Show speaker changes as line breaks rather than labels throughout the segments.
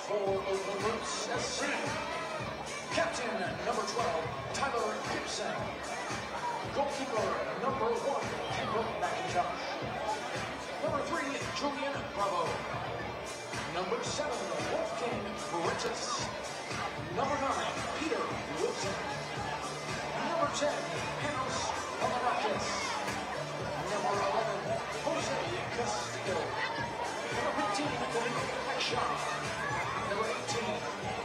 for Oakland Roots SC. Captain number 12, Tyler Gibson. Goalkeeper number 1, Kendall McIntosh. Number 3, Julian Bravo. Number 7, Wolfgang Britis. Number 9, Peter Wilson. Number 10, Panos Palarakis. Number 11, Jose Castillo. Number 15, Dominic Shaw. Number 18,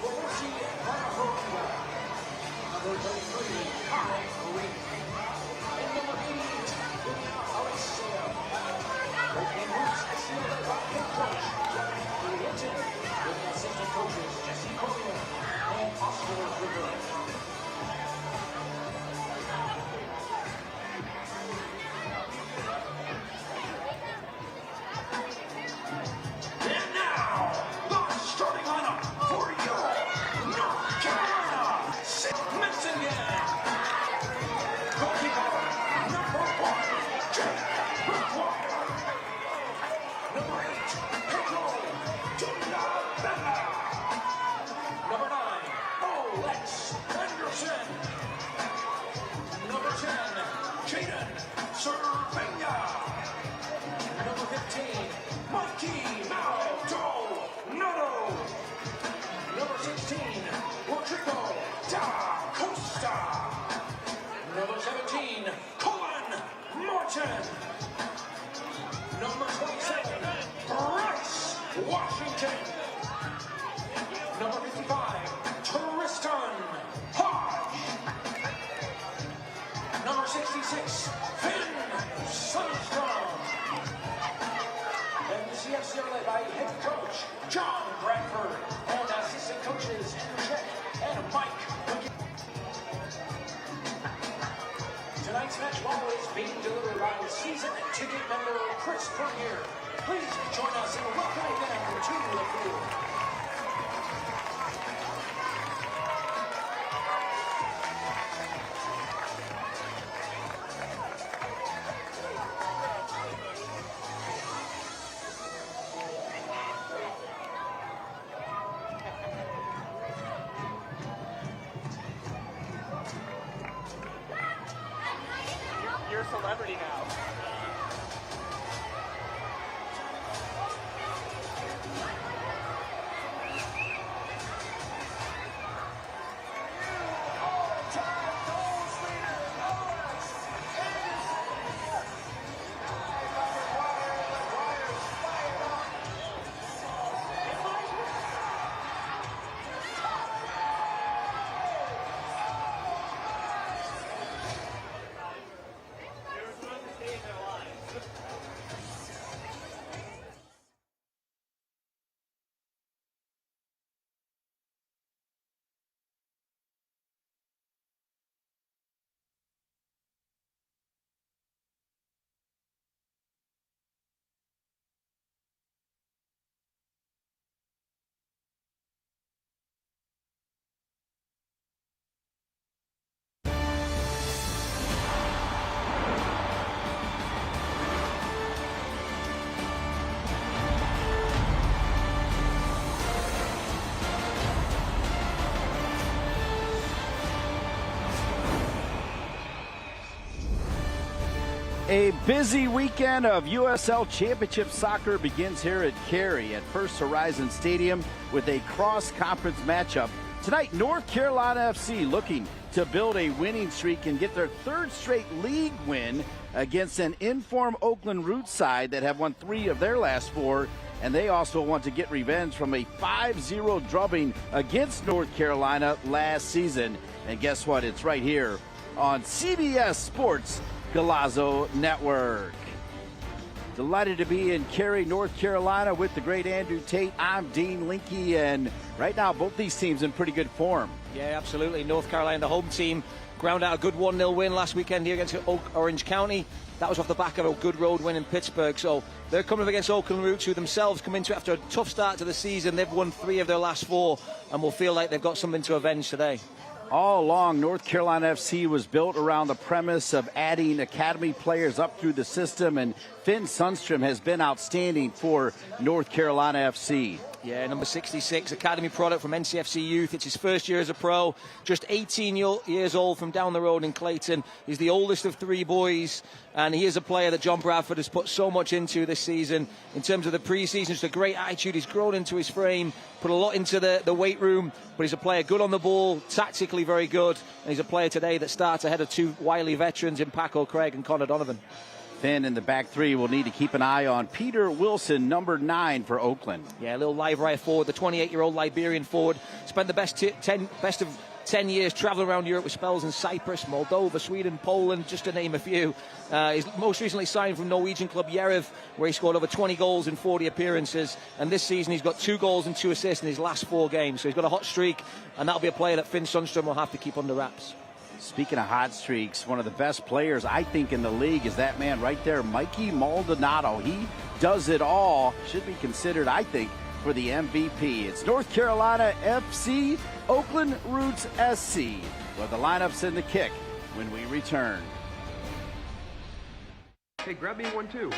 Rosi Manahoria. Number 33, Kyle Green. And number 88, William Alexia. Oakland Roots SC led by head coach Jeffrey Hinton, with the assistant coaches Jesse Cormier and Oscar Rivera. Number 27, Bryce Washington. Number 55, Tristan Hodge. Number 66, Finn Sundstrom. And the CFC are led by head coach John Bradford and assistant coaches Andrew Sheck and Mike. Tonight's match ball is being delivered by season ticket member Chris Premier. Please join us in welcoming them to the field.
You're a celebrity now.
A busy weekend of USL Championship soccer begins here at Cary at First Horizon Stadium with a cross-conference matchup. Tonight, North Carolina FC looking to build a winning streak and get their third straight league win against an in-form Oakland Roots side that have won 3 of their last 4. And they also want to get revenge from a 5-0 drubbing against North Carolina last season. And guess what? It's right here on CBS Sports Galazzo Network. Delighted to be in Cary, North Carolina with the great Andrew Tate. I'm Dean Linke, and right now both these teams in pretty good form.
Yeah, absolutely. North Carolina, the home team, ground out a good 1-0 win last weekend here against Orange County. That was off the back of a good road win in Pittsburgh. So they're coming up against Oakland Roots, who themselves come into it after a tough start to the season. They've won 3 of their last 4 and will feel like they've got something to avenge today.
All along, North Carolina FC was built around the premise of adding academy players up through the system, and Finn Sundstrom has been outstanding for North Carolina FC.
Yeah, number 66, Academy product from NCFC Youth. It's his first year as a pro, just 18 years old from down the road in Clayton. He's the oldest of 3 boys, and he is a player that John Bradford has put so much into this season. In terms of the pre-season, just a great attitude. He's grown into his frame, put a lot into the weight room, but he's a player good on the ball, tactically very good, and he's a player today that starts ahead of 2 wily veterans in Paco Craig and Connor Donovan.
Then in the back 3, we'll need to keep an eye on Peter Wilson, number 9 for Oakland.
Yeah, a little live right forward, the 28-year-old Liberian forward. Spent the best of 10 years traveling around Europe with spells in Cyprus, Moldova, Sweden, Poland, just to name a few. He's most recently signed from Norwegian club Yerev, where he scored over 20 goals in 40 appearances. And this season he's got 2 goals and 2 assists in his last 4 games. So he's got a hot streak, and that'll be a player that Finn Sundstrom will have to keep under wraps.
Speaking of hot streaks, one of the best players, I think, in the league is that man right there, Mikey Maldonado. He does it all. Should be considered, I think, for the MVP. It's North Carolina FC, Oakland Roots SC, where the lineup's in the kick when we return.
Hey, grab me one too.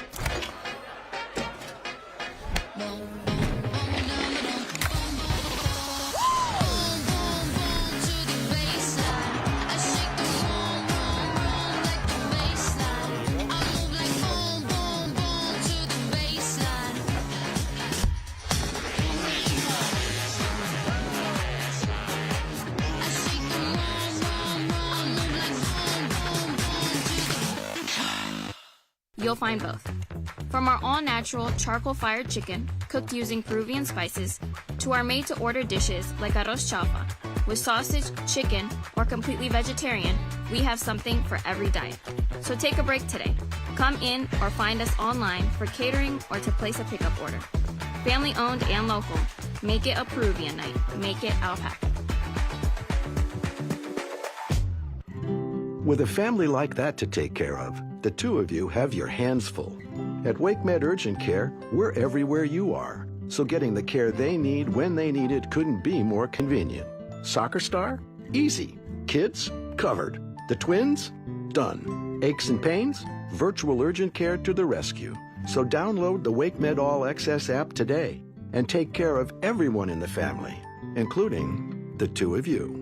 You'll find both. From our all-natural charcoal-fired chicken, cooked using Peruvian spices, to our made-to-order dishes like arroz chaufa, with sausage, chicken, or completely vegetarian, we have something for every diet. So take a break today. Come in or find us online for catering or to place a pickup order. Family-owned and local. Make it a Peruvian night. Make it alpaca.
With a family like that to take care of, the 2 of you have your hands full. At WakeMed Urgent Care, we're everywhere you are, so getting the care they need when they need it couldn't be more convenient. Soccer star? Easy. Kids? Covered. The twins? Done. Aches and pains? Virtual urgent care to the rescue. So download the WakeMed All Access app today and take care of everyone in the family, including the 2 of you.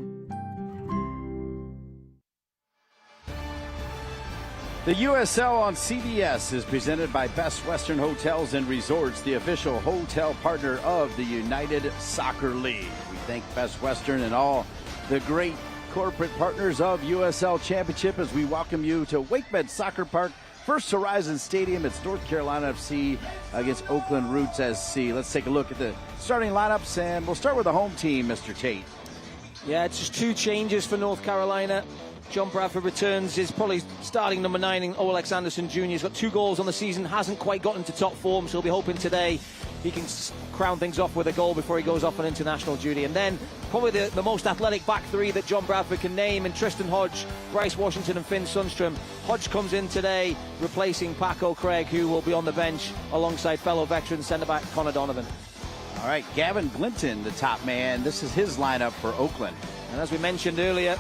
The USL on CBS is presented by Best Western Hotels and Resorts, the official hotel partner of the United Soccer League. We thank Best Western and all the great corporate partners of USL Championship as we welcome you to WakeMed Soccer Park, First Horizon Stadium. It's North Carolina FC against Oakland Roots SC. Let's take a look at the starting lineups, and we'll start with the home team, Mr. Tate.
Yeah, it's just 2 changes for North Carolina. John Bradford returns, is probably starting number 9 in Olex Anderson Jr. He's got 2 goals on the season, hasn't quite gotten to top form, so he'll be hoping today he can crown things off with a goal before he goes off on international duty. And then probably the most athletic back 3 that John Bradford can name, and Tristan Hodge, Bryce Washington and Finn Sundstrom. Hodge comes in today replacing Paco Craig, who will be on the bench alongside fellow veteran centre-back Connor Donovan.
All right, Gavin Glinton, the top man. This is his lineup for Oakland.
And as we mentioned earlier,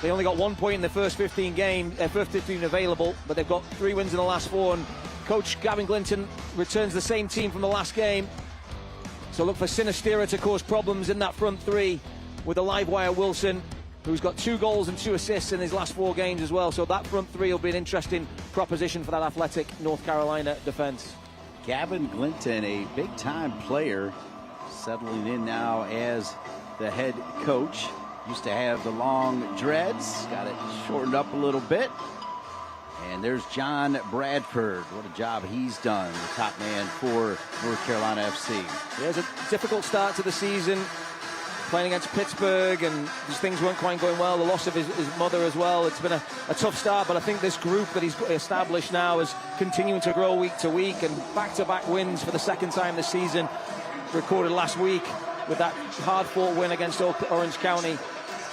they only got 1 point in the first 15 available, but they've got 3 wins in the last 4. And coach Gavin Glinton returns the same team from the last game. So look for Sinistera to cause problems in that front 3 with the live wire Wilson, who's got 2 goals and 2 assists in his last 4 games as well. So that front 3 will be an interesting proposition for that athletic North Carolina defense.
Gavin Glinton, a big-time player, settling in now as the head coach. Used to have the long dreads, got it shortened up a little bit. And there's John Bradford. What a job he's done, the top man for North Carolina FC.
Yeah, it was a difficult start to the season, playing against Pittsburgh, and these things weren't quite going well. The loss of his mother as well. It's been a tough start, but I think this group that he's established now is continuing to grow week to week, and back-to-back wins for the 2nd time this season, recorded last week with that hard-fought win against Orange County.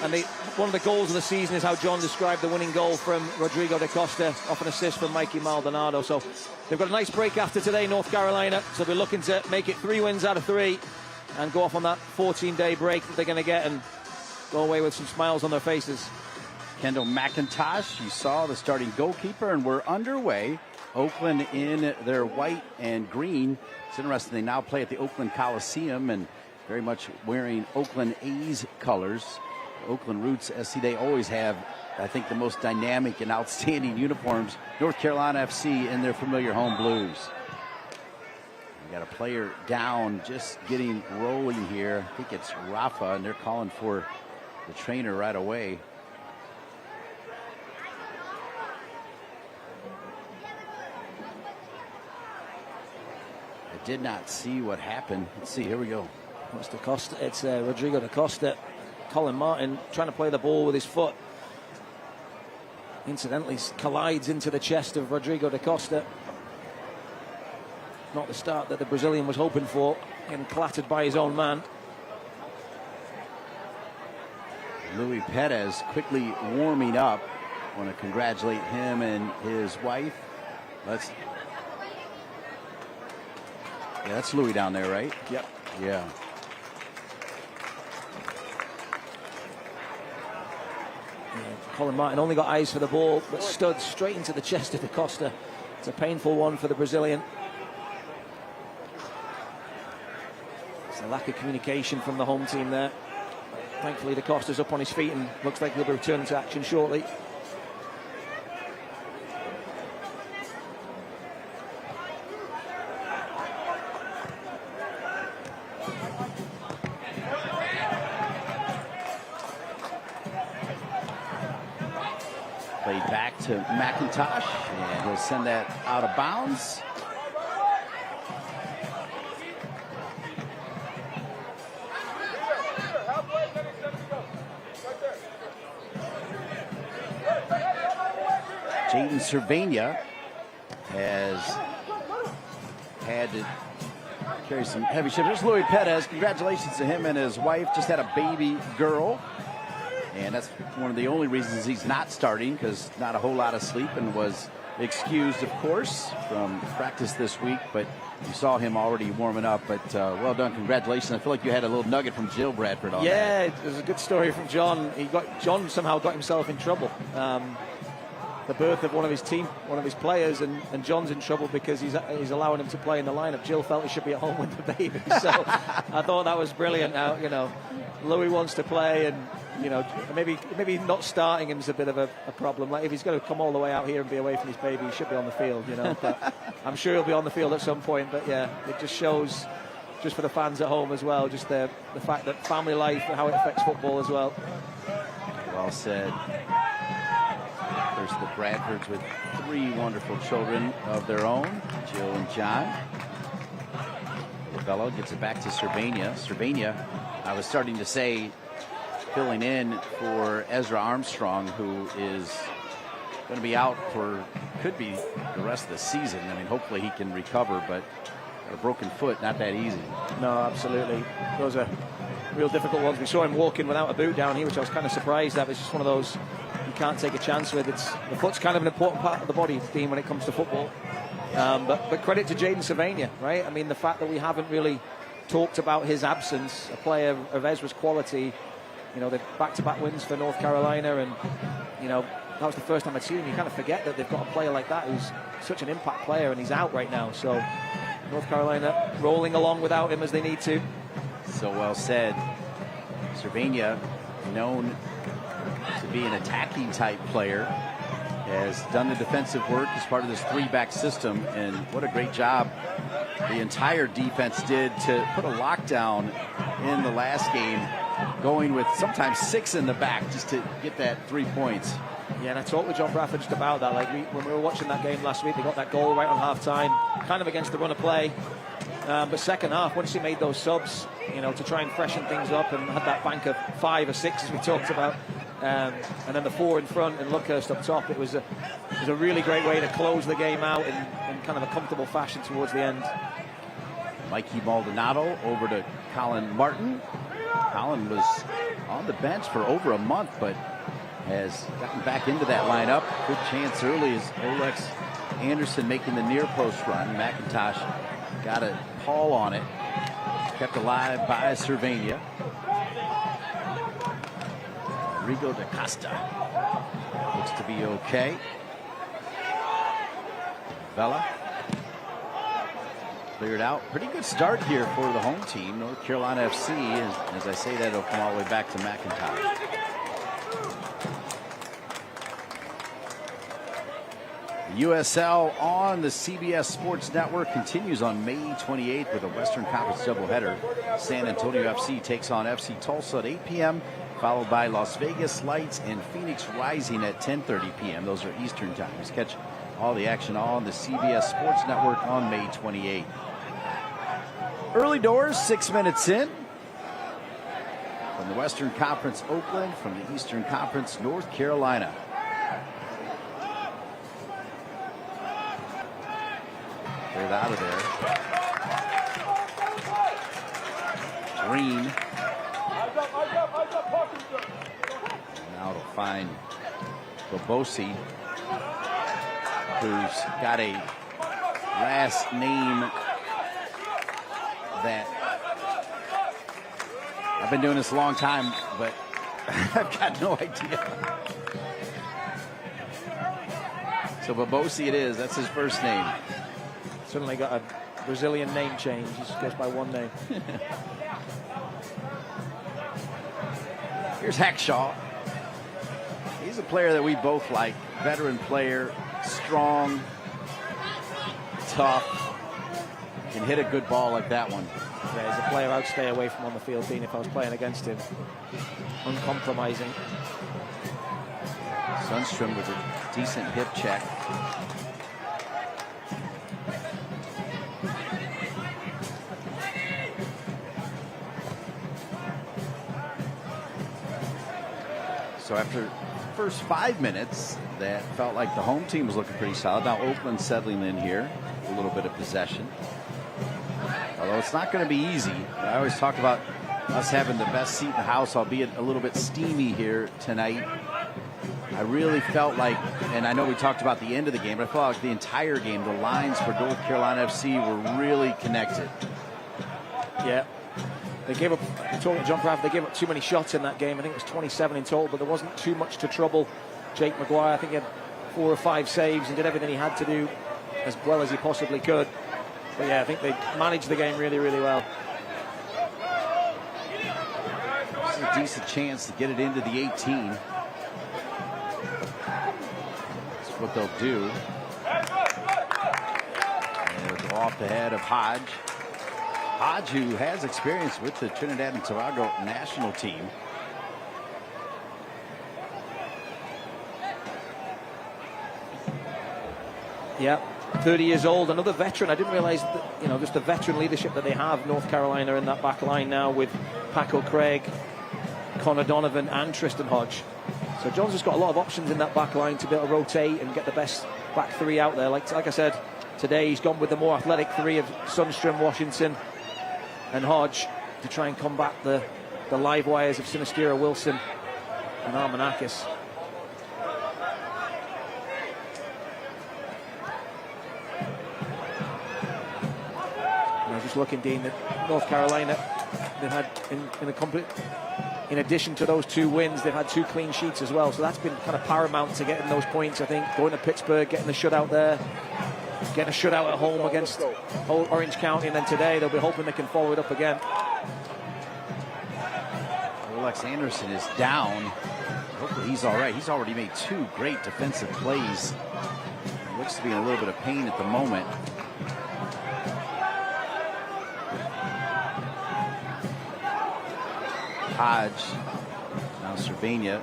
And one of the goals of the season is how John described the winning goal from Rodrigo da Costa off an assist from Mikey Maldonado. So they've got a nice break after today, North Carolina. So they're looking to make it 3 wins out of 3 and go off on that 14-day break that they're going to get and go away with some smiles on their faces.
Kendall McIntosh, you saw the starting goalkeeper, and we're underway Oakland in their white and green. It's interesting, they now play at the Oakland Coliseum and very much wearing Oakland A's colors. Oakland Roots SC, they always have, I think, the most dynamic and outstanding uniforms. North Carolina FC in their familiar home blues. We got a player down, just getting rolling here. I think it's Rafa, and they're calling for the trainer right away. I did not see what happened. Let's see, here we go.
It's Rodrigo da Costa. Colin Martin trying to play the ball with his foot. Incidentally, collides into the chest of Rodrigo da Costa. Not the start that the Brazilian was hoping for, and clattered by his own man.
Luis Perez quickly warming up. I want to congratulate him and his wife. That's Louis down there, right?
Yep.
Yeah.
Colin Martin only got eyes for the ball, but stood straight into the chest of da Costa. It's a painful one for the Brazilian. It's a lack of communication from the home team there. Thankfully, da Costa's up on his feet and looks like he'll be returning to action shortly.
Played back to McIntosh, and he'll send that out of bounds. Jaden Cervania has had to carry some heavy shit. There's Luis Perez. Congratulations to him and his wife. Just had a baby girl. And that's one of the only reasons he's not starting, because not a whole lot of sleep, and was excused, of course, from practice this week. But you saw him already warming up. But well done. Congratulations. I feel like you had a little nugget from Jill Bradford on that.
Yeah, it was a good story from John. John somehow got himself in trouble. The birth of one of his players, and John's in trouble because he's allowing him to play in the lineup. Jill felt he should be at home with the baby, so I thought that was brilliant. Now, Louis wants to play, and maybe not starting him is a bit of a problem. Like, if he's going to come all the way out here and be away from his baby, he should be on the field. But I'm sure he'll be on the field at some point. But yeah, it just shows, just for the fans at home as well, just the fact that family life and how it affects football as well.
Well said. There's the Bradfords with 3 wonderful children of their own, Jill and John. Bello gets it back to Cervania. Cervania, I was starting to say, filling in for Ezra Armstrong, who is going to be out for, could be the rest of the season. I mean, hopefully he can recover, but a broken foot, not that easy.
No, absolutely. Those are real difficult ones. We saw him walking without a boot down here, which I was kind of surprised at. It's just one of those you can't take a chance with. The foot's kind of an important part of the body, Dean, when it comes to football. But credit to Jaden Cervania, right? I mean, the fact that we haven't really talked about his absence, a player of Ezra's quality. The back-to-back wins for North Carolina, and that was the first time I'd seen him. You kind of forget that they've got a player like that who's such an impact player, and he's out right now. So North Carolina rolling along without him as they need to.
So well said. Cervania, known to be an attacking type player, has done the defensive work as part of this 3-back system, and what a great job the entire defense did to put a lockdown in the last game, going with sometimes 6 in the back just to get that 3 points.
Yeah, and I talked with John Bradford just about that. When we were watching that game last week, they got that goal right on half-time, kind of against the run of play. But second half, once he made those subs, to try and freshen things up, and had that bank of 5 or 6 as we talked about, and then the 4 in front and Luckhurst up top, it was a really great way to close the game out in kind of a comfortable fashion towards the end.
Mikey Maldonado over to Colin Martin. Colin was on the bench for over a month, but has gotten back into that lineup. Good chance early as Olex Anderson making the near post run. McIntosh got a haul on it. Kept alive by Cervania. Rodrigo da Costa looks to be okay. Bella. Cleared out. Pretty good start here for the home team, North Carolina FC. As I say that, it'll come all the way back to McIntyre. The USL on the CBS Sports Network continues on May 28th with a Western Conference doubleheader. San Antonio FC takes on FC Tulsa at 8 p.m., followed by Las Vegas Lights and Phoenix Rising at 10:30 p.m. Those are Eastern times. Catch all the action on the CBS Sports Network on May 28th. Early doors, 6 minutes in. From the Western Conference, Oakland. From the Eastern Conference, North Carolina. Cleared out of there. Green. Now to find Bobosi, who's got a last name that I've been doing this a long time, but I've got no idea. So Bobosi it is. That's his first name.
Suddenly got a Brazilian name change. He just goes by one name.
Here's Hackshaw. He's a player that we both like. Veteran player, strong, tough, can hit a good ball like that one.
Yeah, he's a player I'd stay away from on the field, Dean, if I was playing against him. Uncompromising.
Sundstrom with a decent hip check. So after the first 5 minutes, that felt like the home team was looking pretty solid. Now Oakland settling in here, a little bit of possession. Although it's not going to be easy. I always talk about us having the best seat in the house, albeit a little bit steamy here tonight. I really felt like, and I know we talked about the end of the game, but I felt like the entire game, the lines for North Carolina FC were really connected.
Yeah. They gave up, talking to John Pratt, they gave up too many shots in that game. I think it was 27 in total, but there wasn't too much to trouble Jake Maguire. I think he had 4 or 5 saves and did everything he had to do as well as he possibly could. But yeah, I think they managed the game really, really well.
It's a decent chance to get it into the 18. That's what they'll do. And it'll go off the head of Hodge. Hodge, who has experience with the Trinidad and Tobago national team.
Yeah, 30 years old, another veteran. I didn't realize that, you know, just the veteran leadership that they have, North Carolina, in that back line now with Paco Craig, Connor Donovan, and Tristan Hodge. So John's just got a lot of options in that back line to be able to rotate and get the best back three out there. Like I said, today he's gone with the more athletic three of Sundstrom, Washington, and Hodge to try and combat the live wires of Sinistera, Wilson, and Armanakis. And I was just looking, Dean, that North Carolina, they've had in addition to those 2 wins, they've had 2 clean sheets as well. So that's been kind of paramount to getting those points, I think. Going to Pittsburgh, getting the shutout there. Getting a shutout at home against Orange County, and then today they'll be hoping they can follow it up again.
Alex Anderson is down. Hopefully he's all right. He's already made 2 great defensive plays. He looks to be in a little bit of pain at the moment. Hodge. Now Cervania.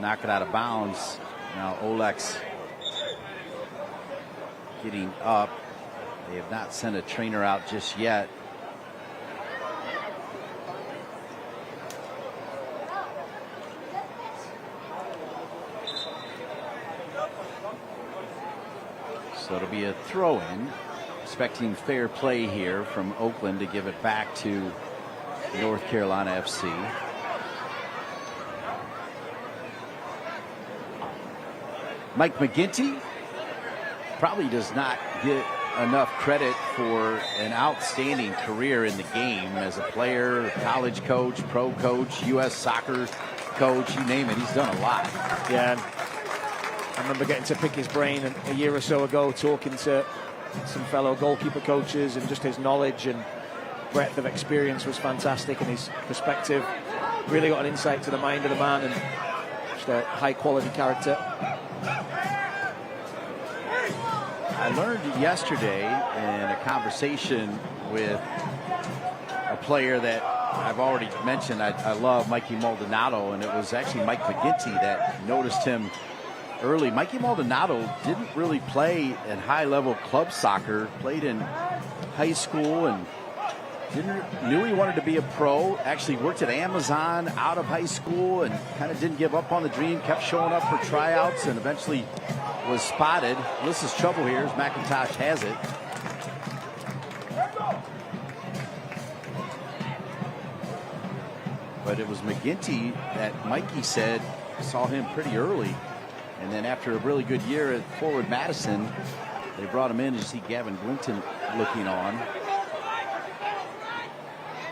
Knock it out of bounds. Now Olex getting up. They have not sent a trainer out just yet. So it'll be a throw-in. Expecting fair play here from Oakland to give it back to North Carolina FC. Mike McGinty probably does not get enough credit for an outstanding career in the game as a player, college coach, pro coach, U.S. soccer coach, you name it. He's done a lot.
Yeah, I remember getting to pick his brain a year or so ago, talking to some fellow goalkeeper coaches, and just his knowledge and breadth of experience was fantastic, and his perspective really got an insight to the mind of the man, and just a high quality character.
I learned yesterday in a conversation with a player that I've already mentioned, I love, Mikey Maldonado, and it was actually Mike McGinty that noticed him early. Mikey Maldonado didn't really play in high-level club soccer, played in high school and knew he wanted to be a pro, actually worked at Amazon out of high school and kind of didn't give up on the dream, kept showing up for tryouts and eventually was spotted. This is trouble here as McIntosh has it. But it was McGinty that Mikey said saw him pretty early. And then after a really good year at Forward Madison, they brought him in to see Gavin Gwinton looking on.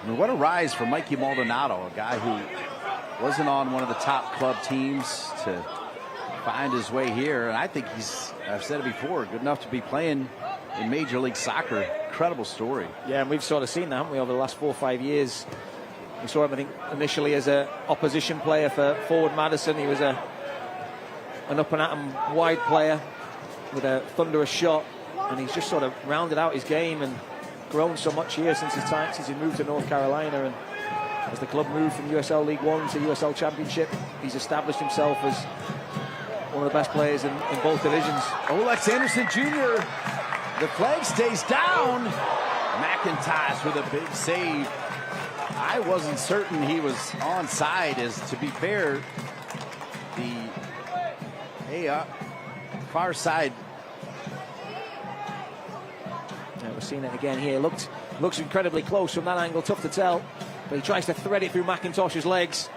I mean, what a rise for Mikey Maldonado, a guy who wasn't on one of the top club teams to find his way here. And I think he's, I've said it before, good enough to be playing in Major League Soccer. Incredible story.
Yeah, and we've sort of seen that, haven't we, over the last 4 or 5 years. We saw him, I think, initially as an opposition player for Forward Madison. He was an up-and-atom wide player with a thunderous shot, and he's just sort of rounded out his game and grown so much here since he moved to North Carolina. And as the club moved from USL League One to USL Championship, he's established himself as one of the best players in both divisions.
Olex Anderson Jr., the flag stays down. McIntosh with a big save. I wasn't certain he was onside, as to be fair, the far side.
Yeah, we're seeing it again here. Looks incredibly close from that angle, tough to tell, but he tries to thread it through McIntosh's legs.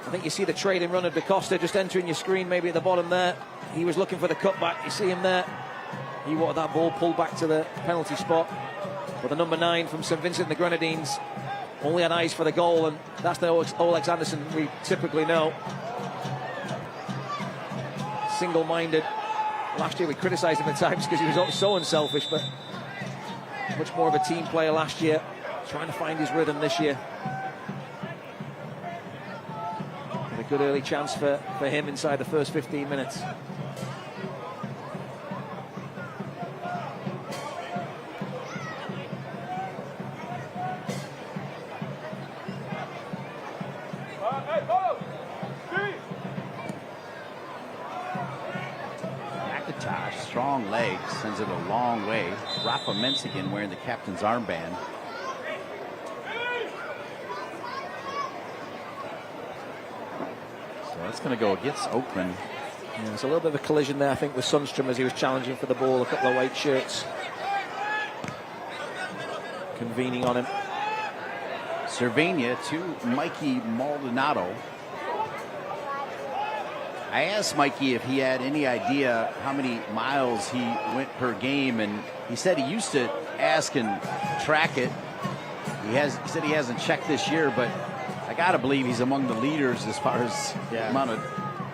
I think you see the trailing run of DaCosta just entering your screen, maybe at the bottom there. He was looking for the cutback. You see him there. He wanted that ball pulled back to the penalty spot. But the number 9 from St Vincent and the Grenadines only had eyes for the goal, and that's the Olex Anderson we typically know. Single-minded. Last year we criticised him at times because he was so unselfish, but much more of a team player last year, trying to find his rhythm this year. And a good early chance for him inside the first 15 minutes.
Strong legs, sends it a long way. Rafa Menzigan wearing the captain's armband. So that's going to go against Oakland.
Yeah, there's a little bit of a collision there, I think, with Sundstrom as he was challenging for the ball. A couple of white shirts convening on him.
Cervania to Mikey Maldonado. I asked Mikey if he had any idea how many miles he went per game, and he said he used to ask and track it. He said he hasn't checked this year, but I gotta believe he's among the leaders as far as amount of.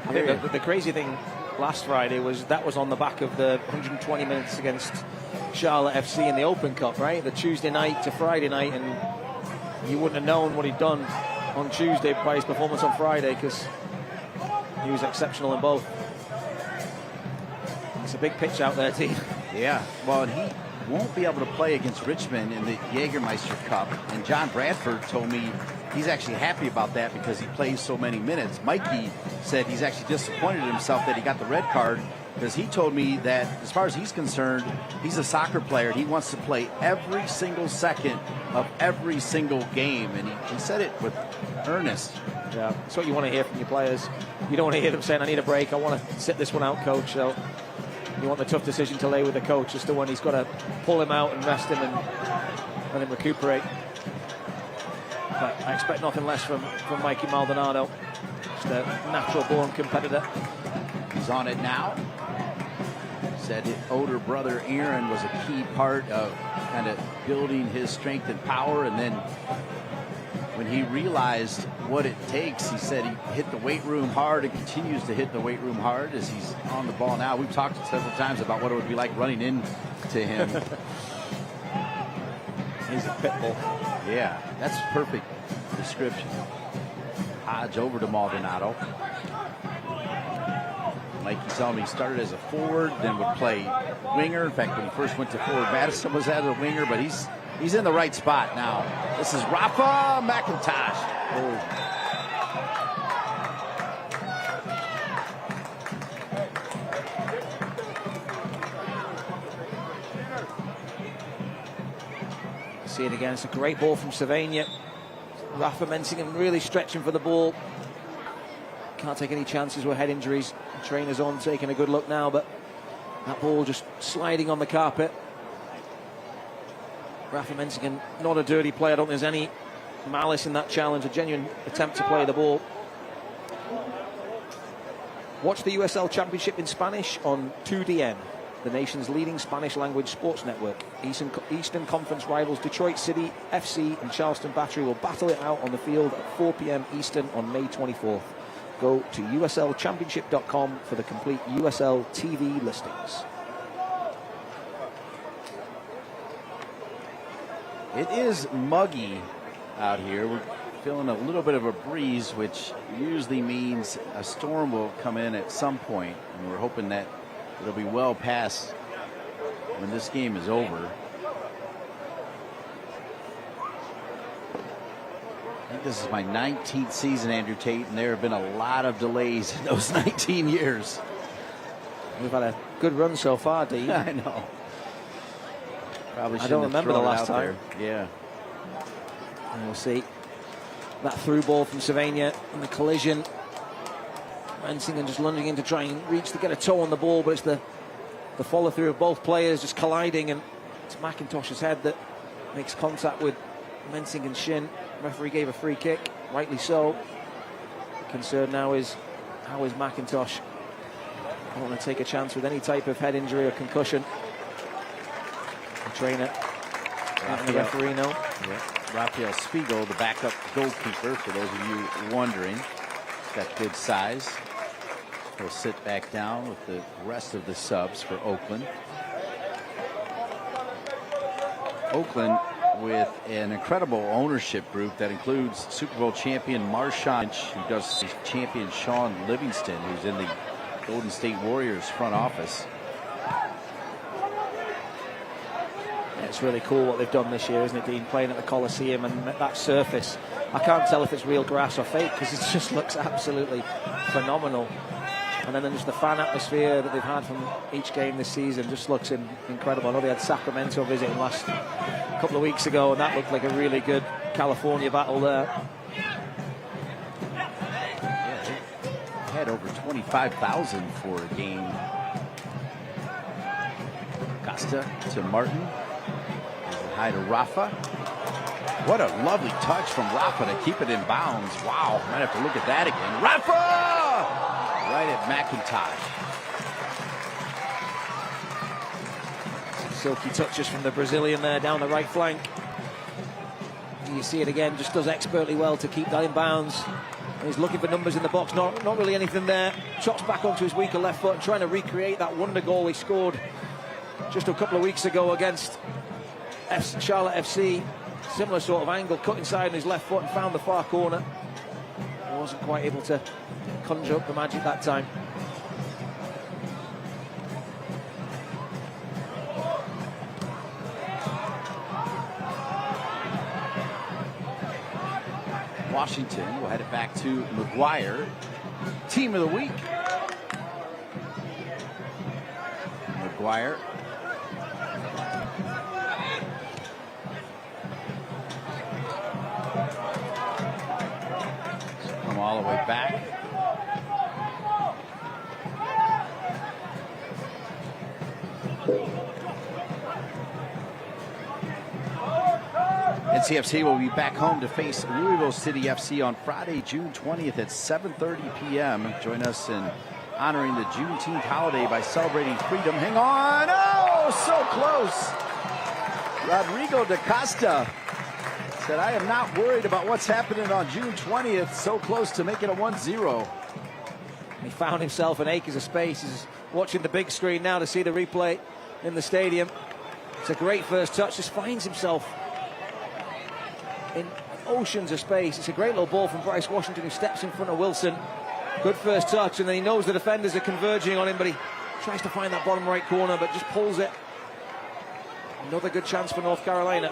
I think the crazy thing last Friday was that was on the back of the 120 minutes against Charlotte FC in the Open Cup, right? The Tuesday night to Friday night, and you wouldn't have known what he'd done on Tuesday by his performance on Friday, because he was exceptional in both. It's a big pitch out there, team.
Yeah, well, and he won't be able to play against Richmond in the Jägermeister Cup. And John Bradford told me he's actually happy about that because he plays so many minutes. Mikey said he's actually disappointed in himself that he got the red card, because he told me that as far as he's concerned, he's a soccer player. He wants to play every single second of every single game. And he said it with earnest.
Yeah, that's what you want to hear from your players. You don't want to hear them saying, I need a break, I want to sit this one out, coach. So you want the tough decision to lay with the coach as to when he's got to pull him out and rest him and let him recuperate. But I expect nothing less from Mikey Maldonado. Just a natural-born competitor.
He's on it now. Said his older brother Aaron was a key part of kind of building his strength and power, and then when he realized what it takes, he said he hit the weight room hard and continues to hit the weight room hard as he's on the ball now. We've talked several times about what it would be like running into him.
He's a pit bull.
Yeah, that's a perfect description. Hodge over to Maldonado. Like he's telling me, he started as a forward, then would play winger. In fact, when he first went to forward, Madison was as a winger, but he's in the right spot now. This is Rafa McIntosh. Oh.
See it again. It's a great ball from Savania. Rafa Mensingham really stretching for the ball. Can't take any chances with head injuries. The trainer's on, taking a good look now, but that ball just sliding on the carpet. Rafa Mensingham, not a dirty play. I don't think there's any malice in that challenge. A genuine attempt to play the ball. Watch the USL Championship in Spanish on 2DN, the nation's leading Spanish language sports network. Eastern Conference rivals Detroit City FC and Charleston Battery will battle it out on the field at 4 p.m. Eastern on May 24th. Go to uslchampionship.com for the complete USL TV listings.
It is muggy out here. We're feeling a little bit of a breeze, which usually means a storm will come in at some point, and we're hoping that it'll be well past when this game is over. I think this is my 19th season, Andrew Tate, and there have been a lot of delays in those 19 years.
We've had a good run so far, Dean.
I know. Probably
I don't remember the last time.
Yeah.
And we'll see. That through ball from Savania and the collision. Mensingham just lunging in to try and reach to get a toe on the ball, but it's the follow through of both players just colliding, and it's McIntosh's head that makes contact with Mensingham's shin. Referee gave a free kick, rightly so. Concern now is how is McIntosh? I don't want to take a chance with any type of head injury or concussion. The trainer letting the referee know.
Yeah. Rafael Spiegel, the backup goalkeeper, for those of you wondering. He's got good size. He'll sit back down with the rest of the subs for Oakland. Oakland with an incredible ownership group that includes Super Bowl champion Marshawn, who does champion Sean Livingston, who's in the Golden State Warriors front office.
It's really cool what they've done this year, isn't it, Dean? Playing at the Coliseum and that surface. I can't tell if it's real grass or fake because it just looks absolutely phenomenal. And then just the fan atmosphere that they've had from each game this season just looks incredible. I know they had Sacramento visiting last couple of weeks ago, and that looked like a really good California battle there.
Yeah, they had over 25,000 for a game. Costa to Martin. Hi to Rafa. What a lovely touch from Rafa to keep it in bounds. Wow, might have to look at that again. Rafa! Right at McIntosh.
Silky touches from the Brazilian there down the right flank. You see it again, just does expertly well to keep that in bounds. He's looking for numbers in the box, not really anything there. Chops back onto his weaker left foot, trying to recreate that wonder goal he scored just a couple of weeks ago against Charlotte FC. Similar sort of angle, cut inside on his left foot and found the far corner. He wasn't quite able to conjure up the magic that time.
Washington will head it back to McGuire. Team of the week. McGuire. Come all the way back. NCFC will be back home to face Louisville City FC on Friday, June 20th at 7:30 p.m. Join us in honoring the Juneteenth holiday by celebrating freedom. Hang on. Oh, so close. Rodrigo da Costa said, I am not worried about what's happening on June 20th. So close to making a 1-0.
He found himself in acres of space. He's watching the big screen now to see the replay in the stadium. It's a great first touch. Just finds himself in oceans of space. It's a great little ball from Bryce Washington, who steps in front of Wilson. Good first touch, and then he knows the defenders are converging on him, but he tries to find that bottom right corner, but just pulls it. Another good chance for North Carolina.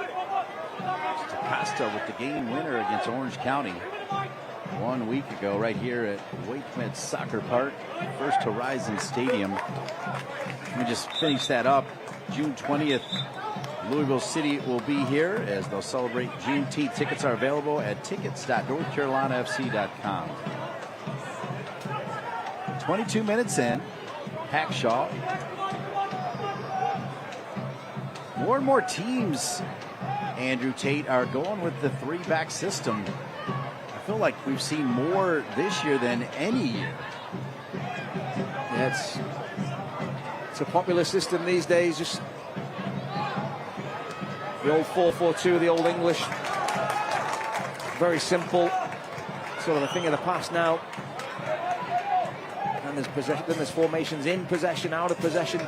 Costa with the game winner against Orange County 1 week ago, right here at WakeMed Soccer Park, First Horizon Stadium. Let me just finish that up. June 20th, Louisville City will be here as they'll celebrate Juneteenth. Tickets are available at tickets.northcarolinafc.com. 22 minutes in, Hackshaw. More and more teams, Andrew Tate, are going with the 3-back system. I feel like we've seen more this year than any year.
Yeah, it's a popular system these days. Just the old 4-4-2, the old English. Very simple, sort of a thing of the past now. And there's possession, then there's formations in possession, out of possession.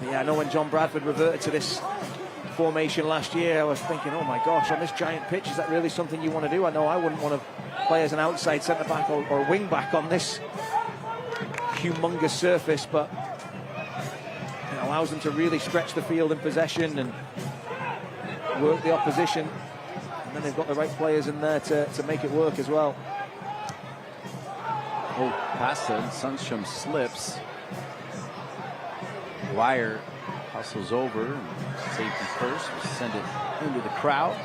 Yeah, I know when John Bradford reverted to this formation last year, I was thinking, oh my gosh, on this giant pitch, is that really something you want to do? I know I wouldn't want to play as an outside centre-back or a wing-back on this humongous surface, but it allows them to really stretch the field in possession and work the opposition. And then they've got the right players in there to make it work as well.
Oh, Costa and Sundstrom slips. Dwyer hustles over, and safety first, will send it into the crowd.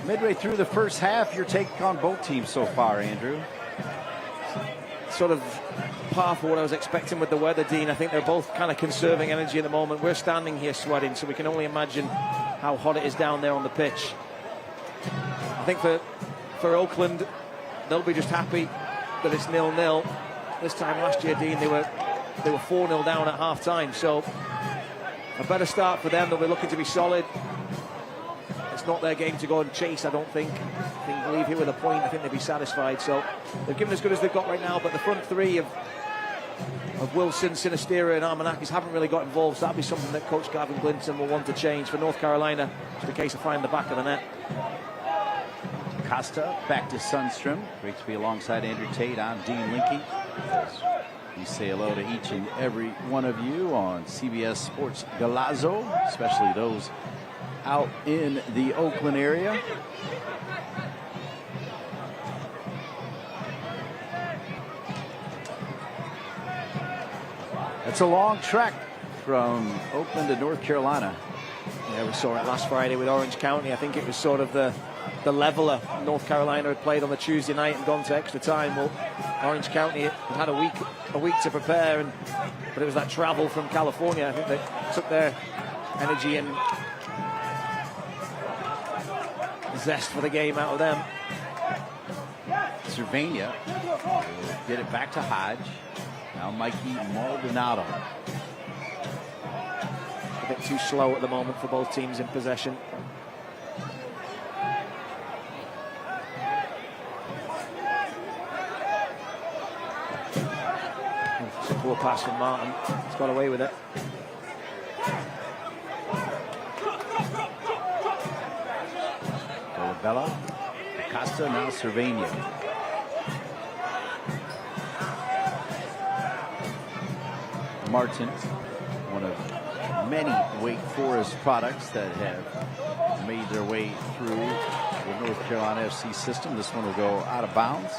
Midway through the first half, your take on both teams so far, Andrew?
Sort of par for what I was expecting with the weather, Dean. I think they're both kind of conserving energy at the moment. We're standing here sweating, so we can only imagine how hot it is down there on the pitch. I think for Oakland, they'll be just happy that it's 0-0. This time last year, Dean, they were 4-0 down at half-time, so a better start for them. They'll be looking to be solid. It's not their game to go and chase, I don't think. I think leave here with a point, I think they'd be satisfied. So they've given as good as they've got right now, but the front three of Wilson, Sinistera and Armanakis haven't really got involved, so that'll be something that Coach Gavin Glinton will want to change. For North Carolina, it's the case of finding the back of the net.
Costa back to Sundstrom. Great to be alongside Andrew Tate. I'm Dean Linke. We say hello to each and every one of you on CBS Sports Galazo, especially those out in the Oakland area. It's a long trek from Oakland to North Carolina.
Yeah, we saw it last Friday with Orange County. I think it was sort of the leveler. North Carolina had played on the Tuesday night and gone to extra time. Well, Orange County had a week to prepare, but it was that travel from California. I think they took their energy and zest for the game out of them.
Cervania will get it back to Hodge. Now Mikey Maldonado.
A bit too slow at the moment for both teams in possession. It's a poor pass from Martin. He's got away with it.
Bella, Costa, now Cervania. Martin, one of many Wake Forest products that have made their way through the North Carolina FC system. This one will go out of bounds.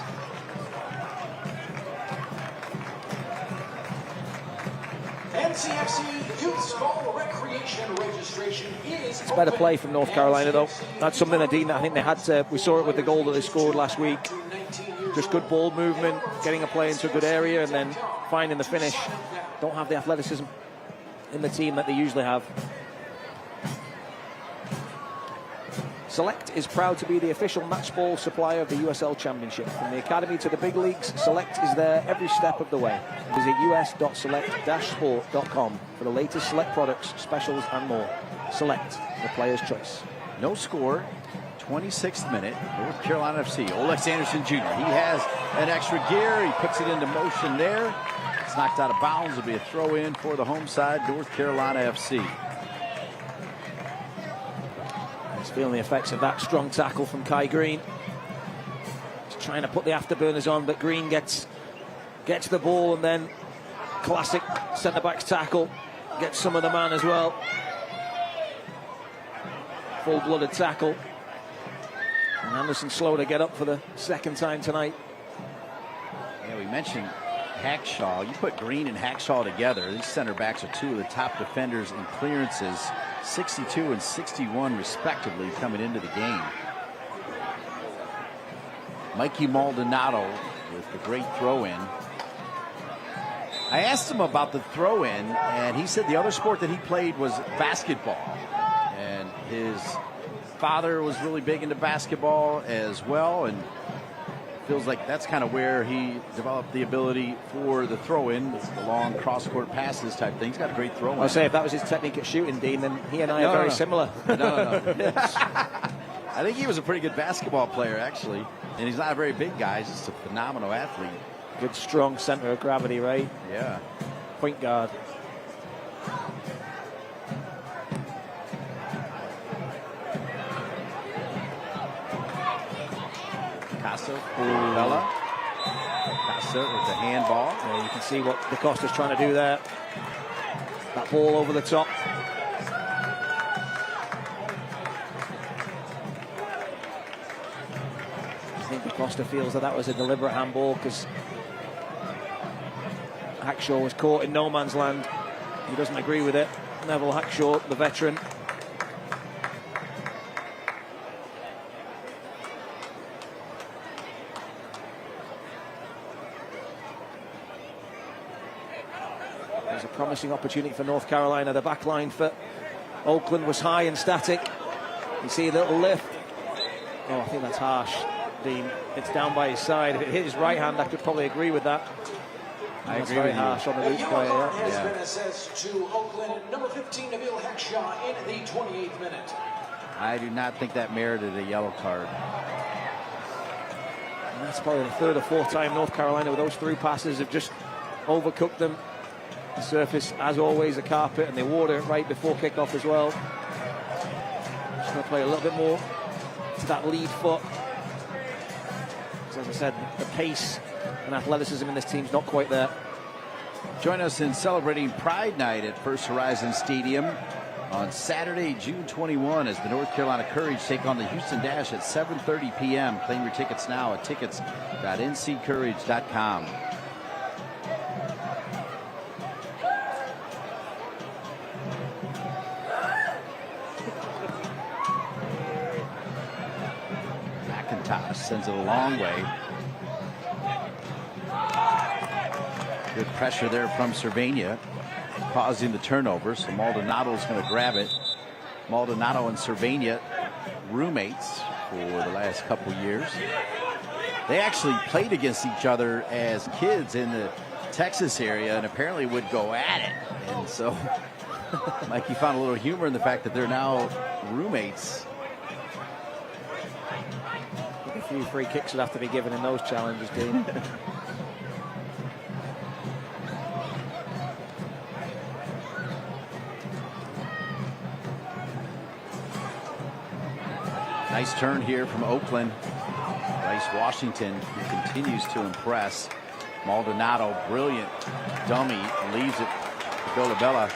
NCFC Youth Small Recreation Recreation registration is
It's better play from North Carolina, though. That's something that I think they had to. We saw it with the goal that they scored last week. Just good ball movement, getting a play into a good area, and then finding the finish. Don't have the athleticism in the team that they usually have. Select is proud to be the official match ball supplier of the USL Championship. From the academy to the big leagues, Select is there every step of the way. Visit us.select-sport.com for the latest Select products, specials and more. Select, the player's choice.
No score, 26th minute, North Carolina FC. Olex Anderson Jr., he has an extra gear. He puts it into motion there. It's knocked out of bounds. It'll be a throw in for the home side, North Carolina FC.
He's feeling the effects of that strong tackle from Kai Green. He's trying to put the afterburners on, but Green gets the ball, and then classic centre-back's tackle. Gets some of the man as well. Full-blooded tackle. And Anderson slow to get up for the second time tonight.
Yeah, we mentioned Hackshaw. You put Green and Hackshaw together, these center backs are two of the top defenders in clearances, 62 and 61 respectively coming into the game. Mikey Maldonado with the great throw-in. I asked him about the throw-in, and he said the other sport that he played was basketball. And his father was really big into basketball as well, and feels like that's kind of where he developed the ability for the throw-in, the long cross-court passes type thing. He's got a great throw-in.
I'll say if that was his technique at shooting, Dean, then he and I are very similar.
No. I think he was a pretty good basketball player, actually. And he's not a very big guy. He's just a phenomenal athlete.
Good, strong center of gravity, right?
Yeah.
Point guard.
Bella. Costa with the handball.
Yeah, you can see what DaCosta's trying to do there. That ball over the top. I think DaCosta feels that was a deliberate handball because Hackshaw was caught in no man's land. He doesn't agree with it. Neville Hackshaw, the veteran. There's a promising opportunity for North Carolina. The back line for Oakland was high and static. You see a little lift. Oh, I think that's harsh, Dean. It's down by his side. If it hit his right hand, I could probably agree with that.
I agree
very
with
harsh
you.
on the Roots player.
Has been assessed to Oakland, number 15, Neville Hackshaw, in the 28th minute.
I do not think that merited a yellow card.
And that's probably the third or fourth time North Carolina with those through passes have just overcooked them. The surface, as always, a carpet, and they water it right before kickoff as well. Just going to play a little bit more to that lead foot. As I said, the pace and athleticism in this team's not quite there.
Join us in celebrating Pride Night at First Horizon Stadium on Saturday, June 21, as the North Carolina Courage take on the Houston Dash at 7:30 p.m. Claim your tickets now at tickets.nccourage.com. McIntosh sends it a long way. Good pressure there from Cervania, causing the turnover. So Maldonado's going to grab it. Maldonado and Cervania, roommates for the last couple years. They actually played against each other as kids in the Texas area and apparently would go at it. And so Mikey found a little humor in the fact that they're now roommates.
A few free kicks would have to be given in those challenges, Dean.
Nice turn here from Oakland. Bryce Washington, who continues to impress. Maldonado, brilliant dummy, leaves it to Dolabella.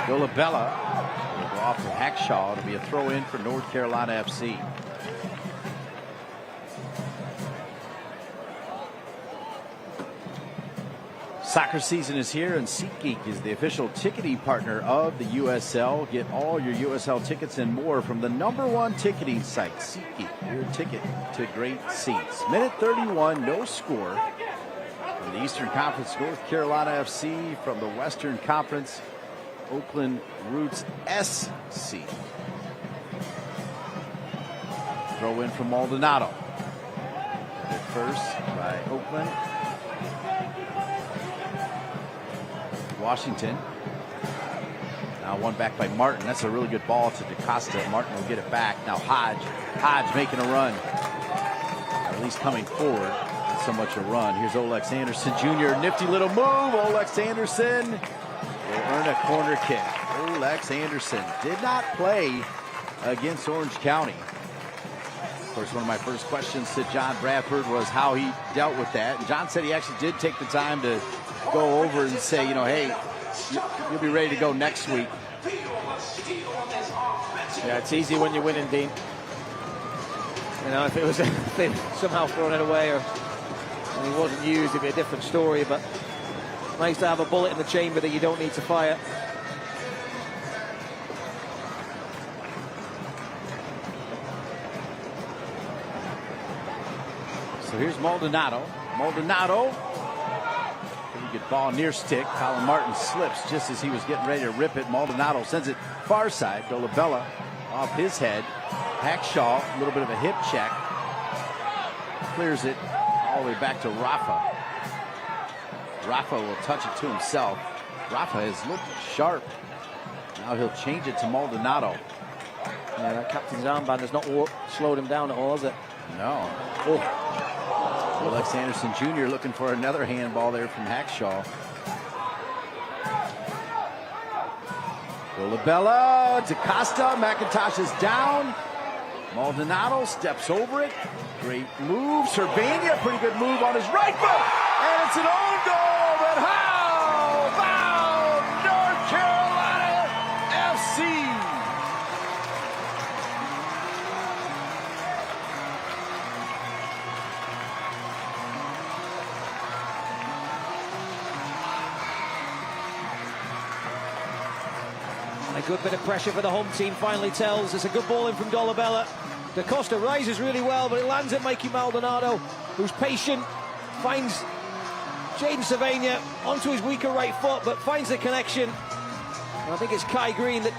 Dolabella will go off to Hackshaw. It'll be a throw in for North Carolina FC. Soccer season is here, and SeatGeek is the official ticketing partner of the USL. Get all your USL tickets and more from the #1 ticketing site, SeatGeek, your ticket to great seats. Minute 31, no score. From the Eastern Conference, North Carolina FC. From the Western Conference, Oakland Roots SC. Throw in from Maldonado. At first by Oakland. Washington. Now one back by Martin. That's a really good ball to DaCosta. Martin will get it back. Now Hodge making a run. At least coming forward. Not so much a run. Here's Olex Anderson Jr. Nifty little move. Olex Anderson will earn a corner kick. Olex Anderson did not play against Orange County. Of course, one of my first questions to John Bradford was how he dealt with that. And John said he actually did take the time to go over and say, you know, hey, you'll be ready to go next week.
Yeah, it's easy when you're winning, Dean. You know, if it was they'd somehow thrown it away or he wasn't used, it'd be a different story. But nice to have a bullet in the chamber that you don't need to fire.
So here's Maldonado. Pretty good ball near stick. Colin Martin slips just as he was getting ready to rip it. Maldonado sends it far side. Dolabella off his head. Hackshaw, a little bit of a hip check. Clears it all the way back to Rafa. Rafa will touch it to himself. Rafa has looked sharp. Now he'll change it to Maldonado.
Yeah, that captain's armband has not slowed him down at all, has it?
No. Oh. Olex Anderson Jr. looking for another handball there from Hackshaw. Dolabella, DaCosta, McIntosh is down. Maldonado steps over it. Great move. Cervania, pretty good move on his right foot. And it's an own goal. But how about North Carolina FC?
A good bit of pressure for the home team finally tells. It's a good ball in from Dolabella. DaCosta rises really well, but it lands at Mikey Maldonado, who's patient, finds Jaden Cervania onto his weaker right foot, but finds the connection. And I think it's Kai Green that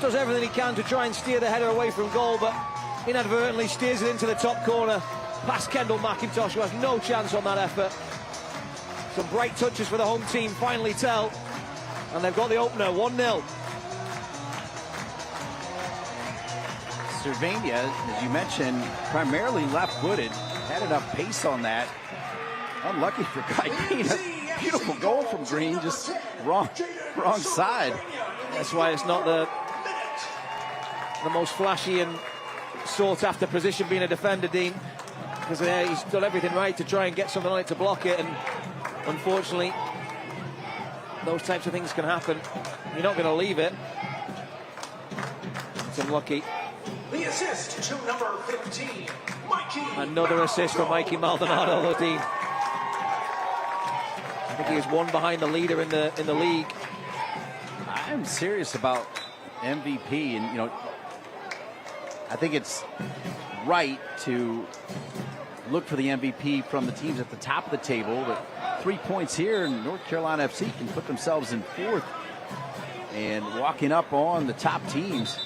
does everything he can to try and steer the header away from goal, but inadvertently steers it into the top corner, past Kendall McIntosh, who has no chance on that effort. Some bright touches for the home team finally tell, and they've got the opener, 1-0.
Cervania, as you mentioned, primarily left-footed, had enough pace on that. Unlucky for Kai Green. A beautiful goal from Green, just wrong side.
That's why it's not the most flashy and sought-after position being a defender, Dean, because he's done everything right to try and get something on it to block it, and unfortunately, those types of things can happen. You're not going to leave it. It's unlucky.
The assist to number 15, Mikey.
Another assist for Mikey Maldonado, though, Dean. I think he was one behind the leader in the league.
I'm serious about MVP, and you know, I think it's right to look for the MVP from the teams at the top of the table, but 3 points here, and North Carolina FC can put themselves in fourth and walking up on the top teams.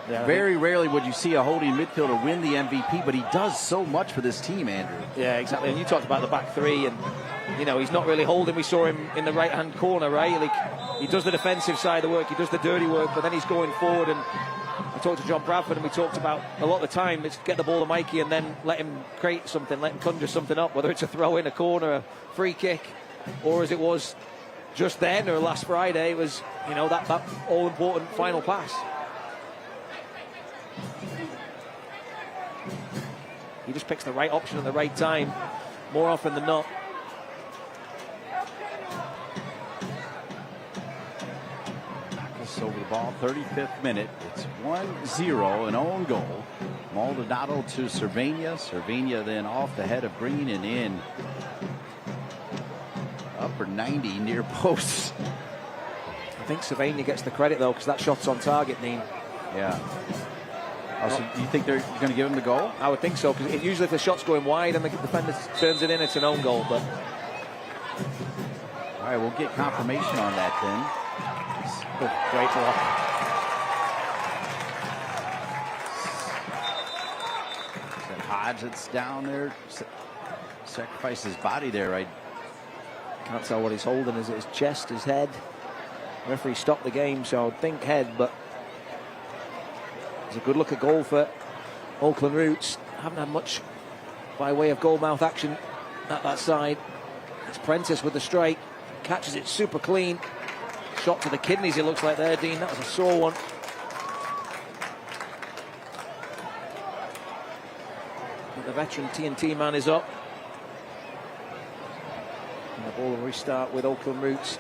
Yeah,
very rarely would you see a holding midfielder win the MVP, but he does so much for this team, Andrew.
Yeah, exactly. And you talked about the back three, and you know, he's not really holding. We saw him in the right-hand corner, right? Like, he does the defensive side of the work, he does the dirty work, but then he's going forward. And I talked to John Bradford, and we talked about a lot of the time, it's get the ball to Mikey and then let him create something, let him conjure something up, whether it's a throw in, a corner, a free kick, or as it was just then or last Friday, it was, you know, that all-important final pass. He just picks the right option at the right time, more often than not.
Backus over the ball, 35th minute. It's 1-0, an own goal. Maldonado to Cervania. Cervania then off the head of Green and in. number 90 near posts.
I think Sylvania gets the credit, though, because that shot's on target, Dean.
Yeah. Oh, so you think they're going to give him the goal?
I would think so, because usually if the shot's going wide and the defender turns it in, it's an own goal. But
all right, we'll get confirmation on that then.
Oh, great block.
Hodge that's down there, sacrificed his body there. I
can't tell what he's holding. Is it his chest, his head? The referee stopped the game, so I would think head, but it's a good look at goal for Oakland Roots. Haven't had much by way of goalmouth action at that side. It's Prentice with the strike, catches it super clean. Shot to the kidneys, it looks like there, Dean. That was a sore one. But the veteran TNT man is up. And the ball will restart with Oakland Roots.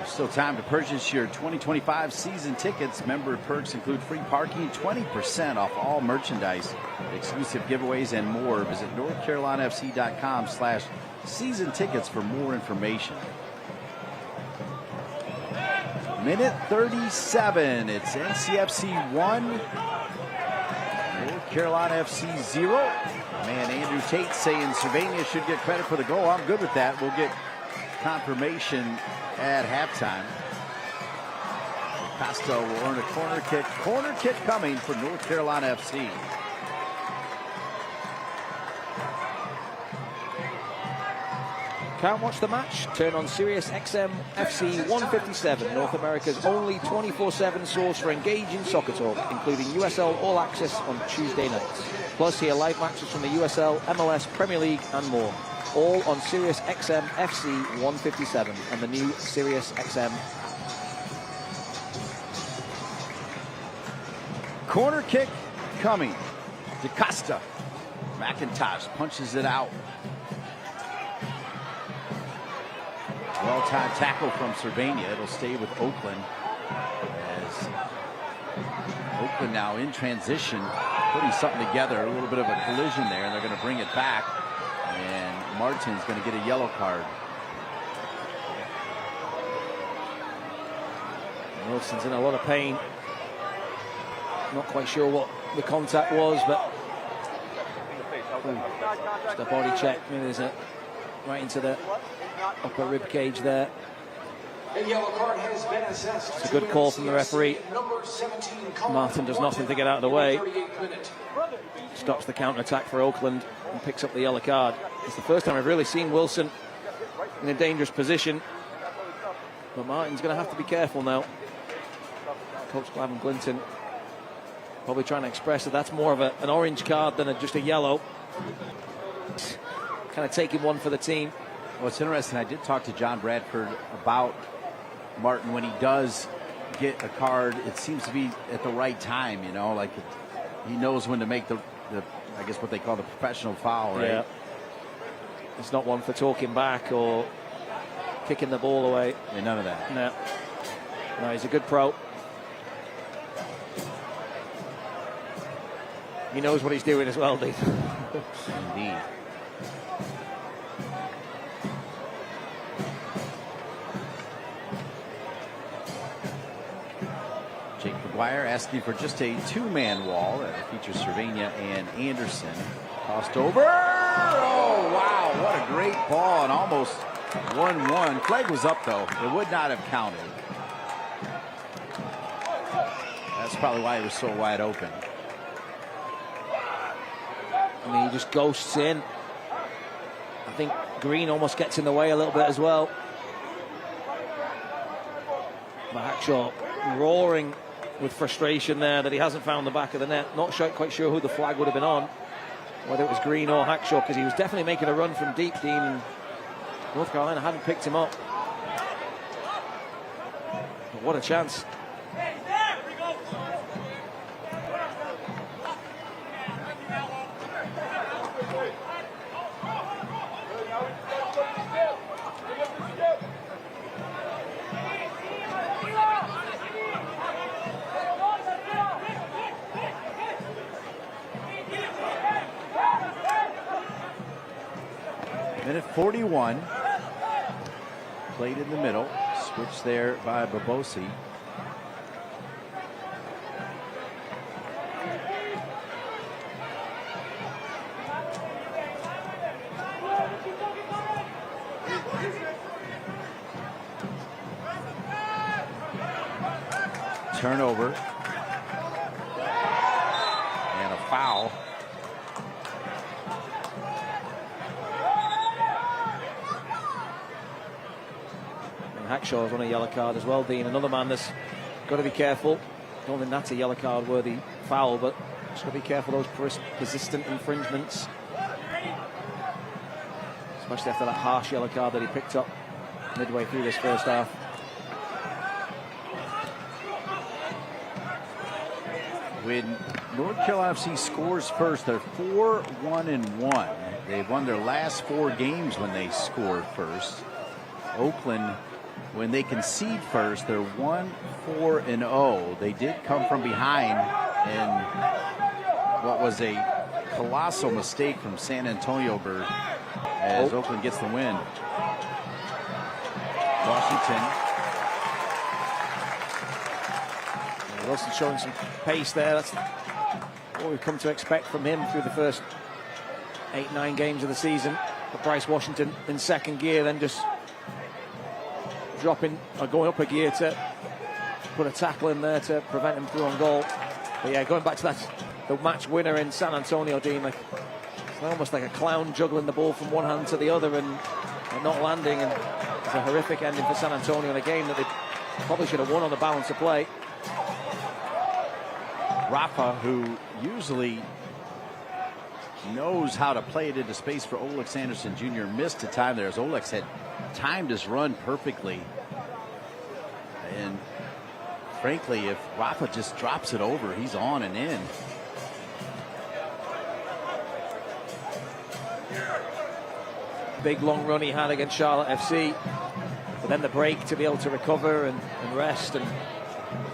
Still time to purchase your 2025 season tickets. Member perks include free parking, 20% off all merchandise, exclusive giveaways, and more. Visit NorthCarolinaFC.com/season tickets for more information. Minute 37. It's NCFC 1, North Carolina FC 0. Man, Andrew Tate saying Sylvania should get credit for the goal. I'm good with that. We'll get confirmation at halftime. Costa will earn a corner kick. Corner kick coming for North Carolina FC.
Can't watch the match? Turn on Sirius XM FC 157, North America's only 24/7 source for engaging soccer talk, including USL All Access on Tuesday nights. Plus, hear live matches from the USL, MLS, Premier League, and more. All on Sirius XM FC 157 and the new Sirius XM.
Corner kick coming. DeCosta. McIntosh punches it out. Well-timed tackle from Sylvania. It'll stay with Oakland. As Oakland now in transition, putting something together. A little bit of a collision there, and they're going to bring it back. And Martin's going to get a yellow card.
Wilson's in a lot of pain. Not quite sure what the contact was, but just a body check. Maybe there's a right into the upper rib cage there.
A yellow card has been assessed.
It's a good call from the referee. Martin does nothing to get out of the way. Stops the counter-attack for Oakland and picks up the yellow card. It's the first time I've really seen Wilson in a dangerous position. But Martin's going to have to be careful now. Coach Glavin Glinton probably trying to express that that's more of an orange card than just a yellow. Kind of taking one for the team.
Well, it's interesting. I did talk to John Bradford about Martin. When he does get a card, it seems to be at the right time, you know, like he knows when to make the I guess what they call the professional foul, right?
Yeah. It's not one for talking back or kicking the ball away.
Yeah, none of that.
No, he's a good pro. He knows what he's doing as well, Dave.
Indeed. Jake McGuire asking for just a two-man wall that features Sylvania and Anderson. Tossed over. Oh, wow. What a great ball, and almost 1-1. Flag was up, though. It would not have counted. That's probably why he was so wide open.
I mean, he just ghosts in. I think Green almost gets in the way a little bit as well. But Hackshaw roaring with frustration there that he hasn't found the back of the net. Not quite sure who the flag would have been on, whether it was Green or Hackshaw, because he was definitely making a run from deep, Dean. North Carolina hadn't picked him up. But what a chance.
Minute 41. played in the middle. Switch there by Babosi. Turnover. And a foul.
And Hackshaw's on a yellow card as well, Dean. Another man that's got to be careful. Don't think that's a yellow card worthy foul, but just got to be careful those persistent infringements. Especially after that harsh yellow card that he picked up midway through this first half.
When North Carolina FC scores first, they're 4-1-1. They've won their last 4 games when they scored first. Oakland, when they concede first, they're 1-4-0. They did come from behind in what was a colossal mistake from San Antonio as Oakland gets the win. Washington.
Wilson showing some pace there. That's what we've come to expect from him through the first 8-9 games of the season. But Bryce Washington in second gear, then just dropping or going up a gear to put a tackle in there to prevent him through on goal. But yeah, going back to the match winner in San Antonio, Dean, like it's almost like a clown juggling the ball from one hand to the other and not landing. And it's a horrific ending for San Antonio in a game that they probably should have won on the balance of play.
Rafa, who usually knows how to play it into space for Olex Anderson Jr., missed a time there as Olex had timed his run perfectly. And frankly, if Rafa just drops it over, he's on and in.
Big long run he had against Charlotte FC, but then the break to be able to recover and rest, and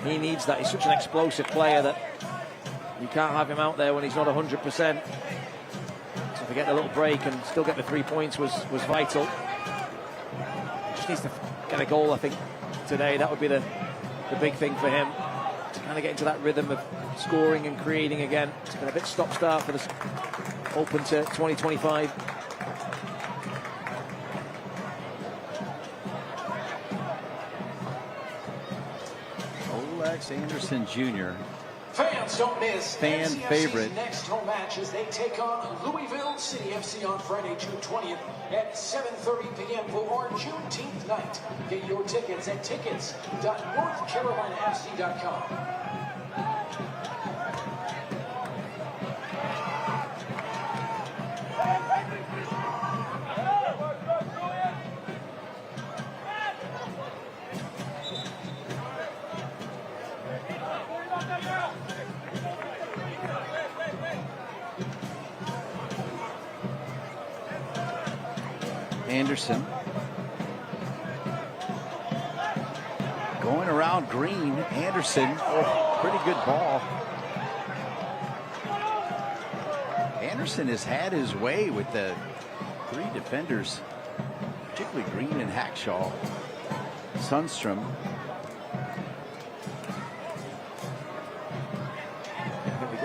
he needs that. He's such an explosive player that you can't have him out there when he's not 100%. So to get the little break and still get the 3 points was vital. Just needs to get a goal, I think, today. That would be the big thing for him, to kind of get into that rhythm of scoring and creating again. It's been a bit stop-start for this open to 2025.
Olex Anderson Jr.,
Fans don't miss
fan
NCFC's
favorite.
next home match as they take on Louisville City FC on Friday, June 20th at 7:30 p.m. for Juneteenth night. Get your tickets at tickets.northcarolinafc.com.
Anderson going around Green. Anderson, pretty good ball. Anderson has had his way with the 3 defenders, particularly Green and Hackshaw. Sundstrom.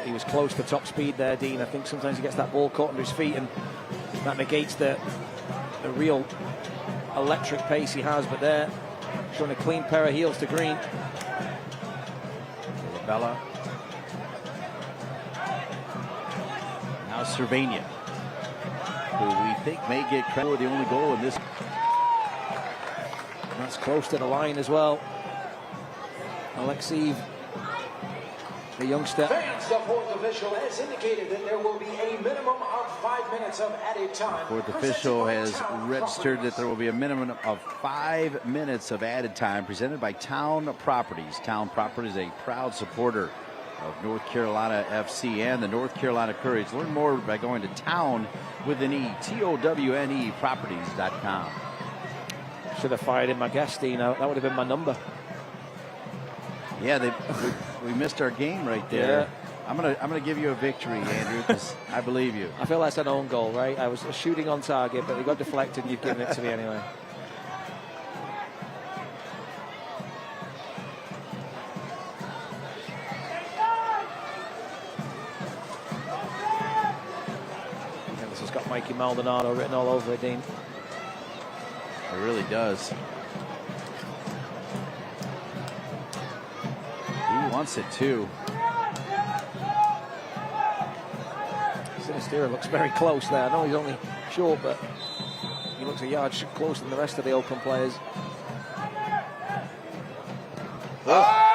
He was close to top speed there, Dean. I think sometimes he gets that ball caught under his feet and that negates the real electric pace he has, but there showing a clean pair of heels to Green.
Bella. Now Cervania, who we think may get credit for the only goal in this.
That's close to the line as well. Alexeev, the youngster.
Fans, the fourth official has indicated that there will be a minimum of 5 minutes of added time.
Fourth official has registered that there will be a minimum of 5 minutes of added time presented by Town Properties. Town Properties is a proud supporter of North Carolina FC and the North Carolina Courage. Learn more by going to town with an E, TOWNE properties.com.
Should have fired in my guest, Dean. That would have been my number.
Yeah, we missed our game right there.
Yeah.
I'm gonna give you a victory, Andrew, because I believe you.
I feel that's an own goal, right? I was shooting on target, but it got deflected and you've given it to me anyway. got Mikey Maldonado written all over it, Dean.
It really does. He wants it too.
Sinisterra looks very close there. I know he's only short, but he looks a yard closer than the rest of the Oakland players.
Oh.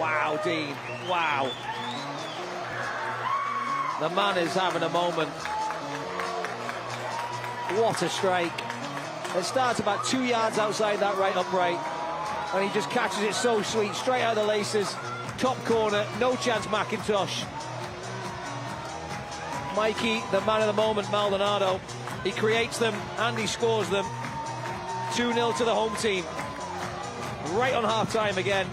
Wow, Dean. Wow. The man is having a moment. What a strike. It starts about 2 yards outside that right upright. And he just catches it so sweet. Straight out of the laces. Top corner. No chance McIntosh. Mikey, the man of the moment, Maldonado. He creates them and he scores them. 2-0 to the home team. Right on half-time again.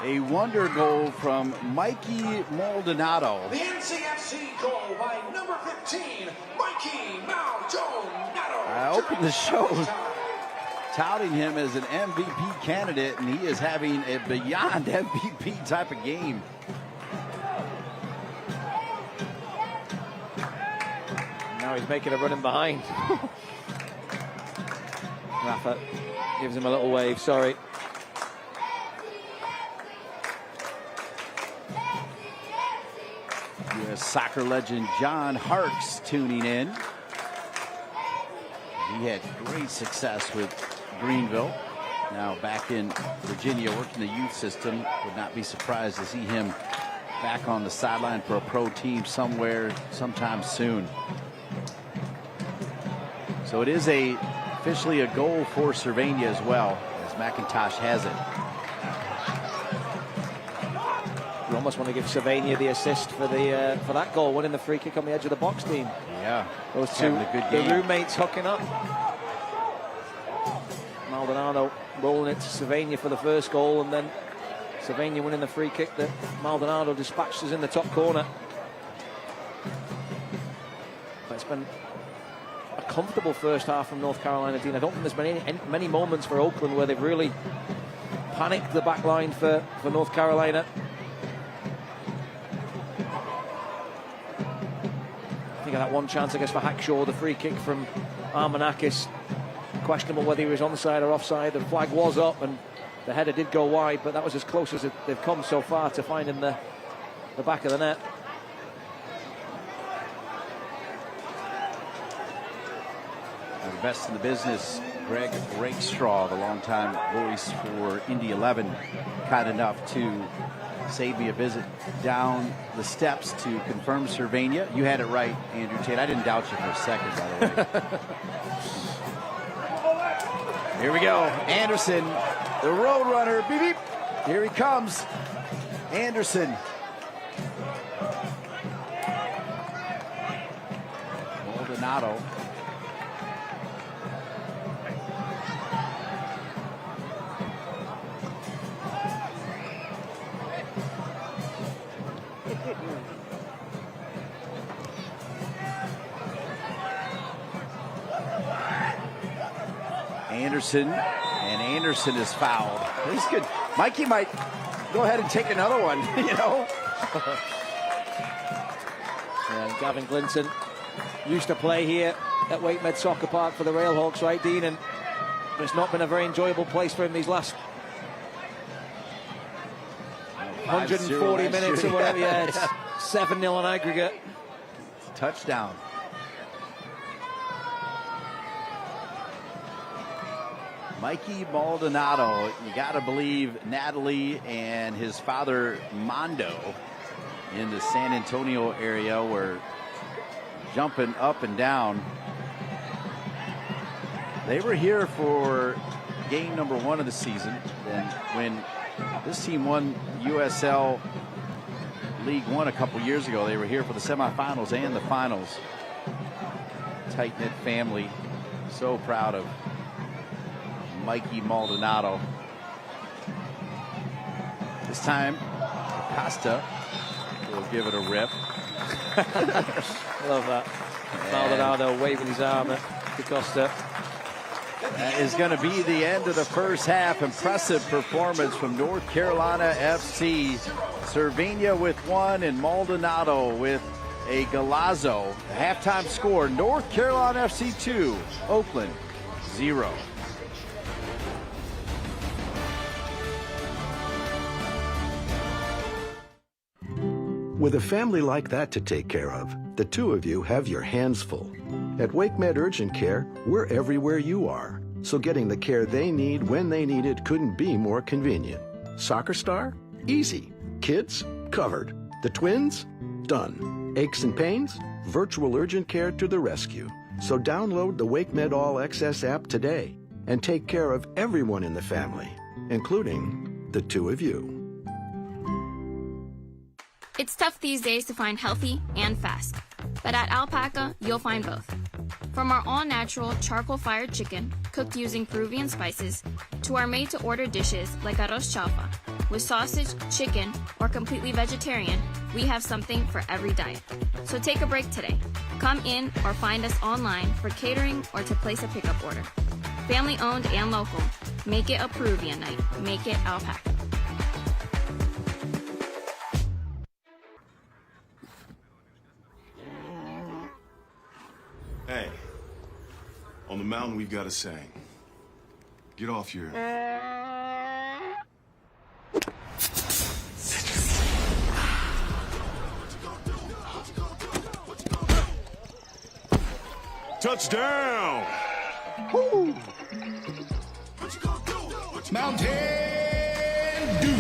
A wonder goal from Mikey Maldonado.
The NCFC goal by number 15, Mikey Maldonado.
I opened the show touting him as an MVP candidate, and he is having a beyond MVP type of game.
Now he's making a run in behind. Rafa gives him a little wave, sorry.
US soccer legend John Harkes tuning in. He had great success with Greenville. Now back in Virginia working the youth system. Would not be surprised to see him back on the sideline for a pro team somewhere sometime soon. So it is officially a goal for Cervania as well, as McIntosh has it.
You almost want to give Cervania the assist for that goal, winning the free kick on the edge of the box, team.
Yeah,
those two,
a good game.
The roommates hooking up. Maldonado rolling it to Cervania for the first goal, and then Cervania winning the free kick that Maldonado dispatched us in the top corner. But it's been a comfortable first half from North Carolina, Dean. I don't think there's been many moments for Oakland where they've really panicked the back line for North Carolina. I think of that one chance, I guess, for Hackshaw, the free kick from Armanakis. Questionable whether he was onside or offside. The flag was up and the header did go wide, but that was as close as they've come so far to finding the back of the net.
The best in the business, Greg Rakestraw, the longtime voice for Indy 11, kind enough to save me a visit down the steps to confirm Cervania. You had it right, Andrew Tate. I didn't doubt you for a second, by the way. Here we go. Anderson, the road runner. Beep, beep. Here he comes. Anderson. Maldonado. Anderson is fouled. He's good. Mikey might go ahead and take another one, you know.
And Gavin Glinton used to play here at Wakemed Soccer Park for the Railhawks, right, Dean? And it's not been a very enjoyable place for him these last 140 minutes or whatever. Yeah, it's 7-0 on aggregate.
Touchdown. Mikey Maldonado, you got to believe Natalie and his father Mondo in the San Antonio area were jumping up and down. They were here for game number 1 of the season. And when this team won USL League One a couple years ago. They were here for the semifinals and the finals. Tight-knit family. So proud of Mikey Maldonado. This time, Costa will give it a rip.
Love that. Maldonado waving his arm at Costa.
That is going to be the end of the first half. Impressive performance from North Carolina FC. Cervina with one and Maldonado with a golazo. The halftime score, North Carolina FC 2, Oakland 0.
With a family like that to take care of, the two of you have your hands full. At WakeMed Urgent Care, we're everywhere you are, so getting the care they need when they need it couldn't be more convenient. Soccer star? Easy. Kids? Covered. The twins? Done. Aches and pains? Virtual urgent care to the rescue. So download the WakeMed All Access app today and take care of everyone in the family, including the two of you.
It's tough these days to find healthy and fast, but at Alpaca, you'll find both. From our all-natural charcoal-fired chicken, cooked using Peruvian spices, to our made-to-order dishes like arroz chaufa, with sausage, chicken, or completely vegetarian, we have something for every diet. So take a break today. Come in or find us online for catering or to place a pickup order. Family-owned and local. Make it a Peruvian night. Make it Alpaca.
Hey, on the mountain we've got a saying. Get off your... Touchdown! Woo! Mountain Dew!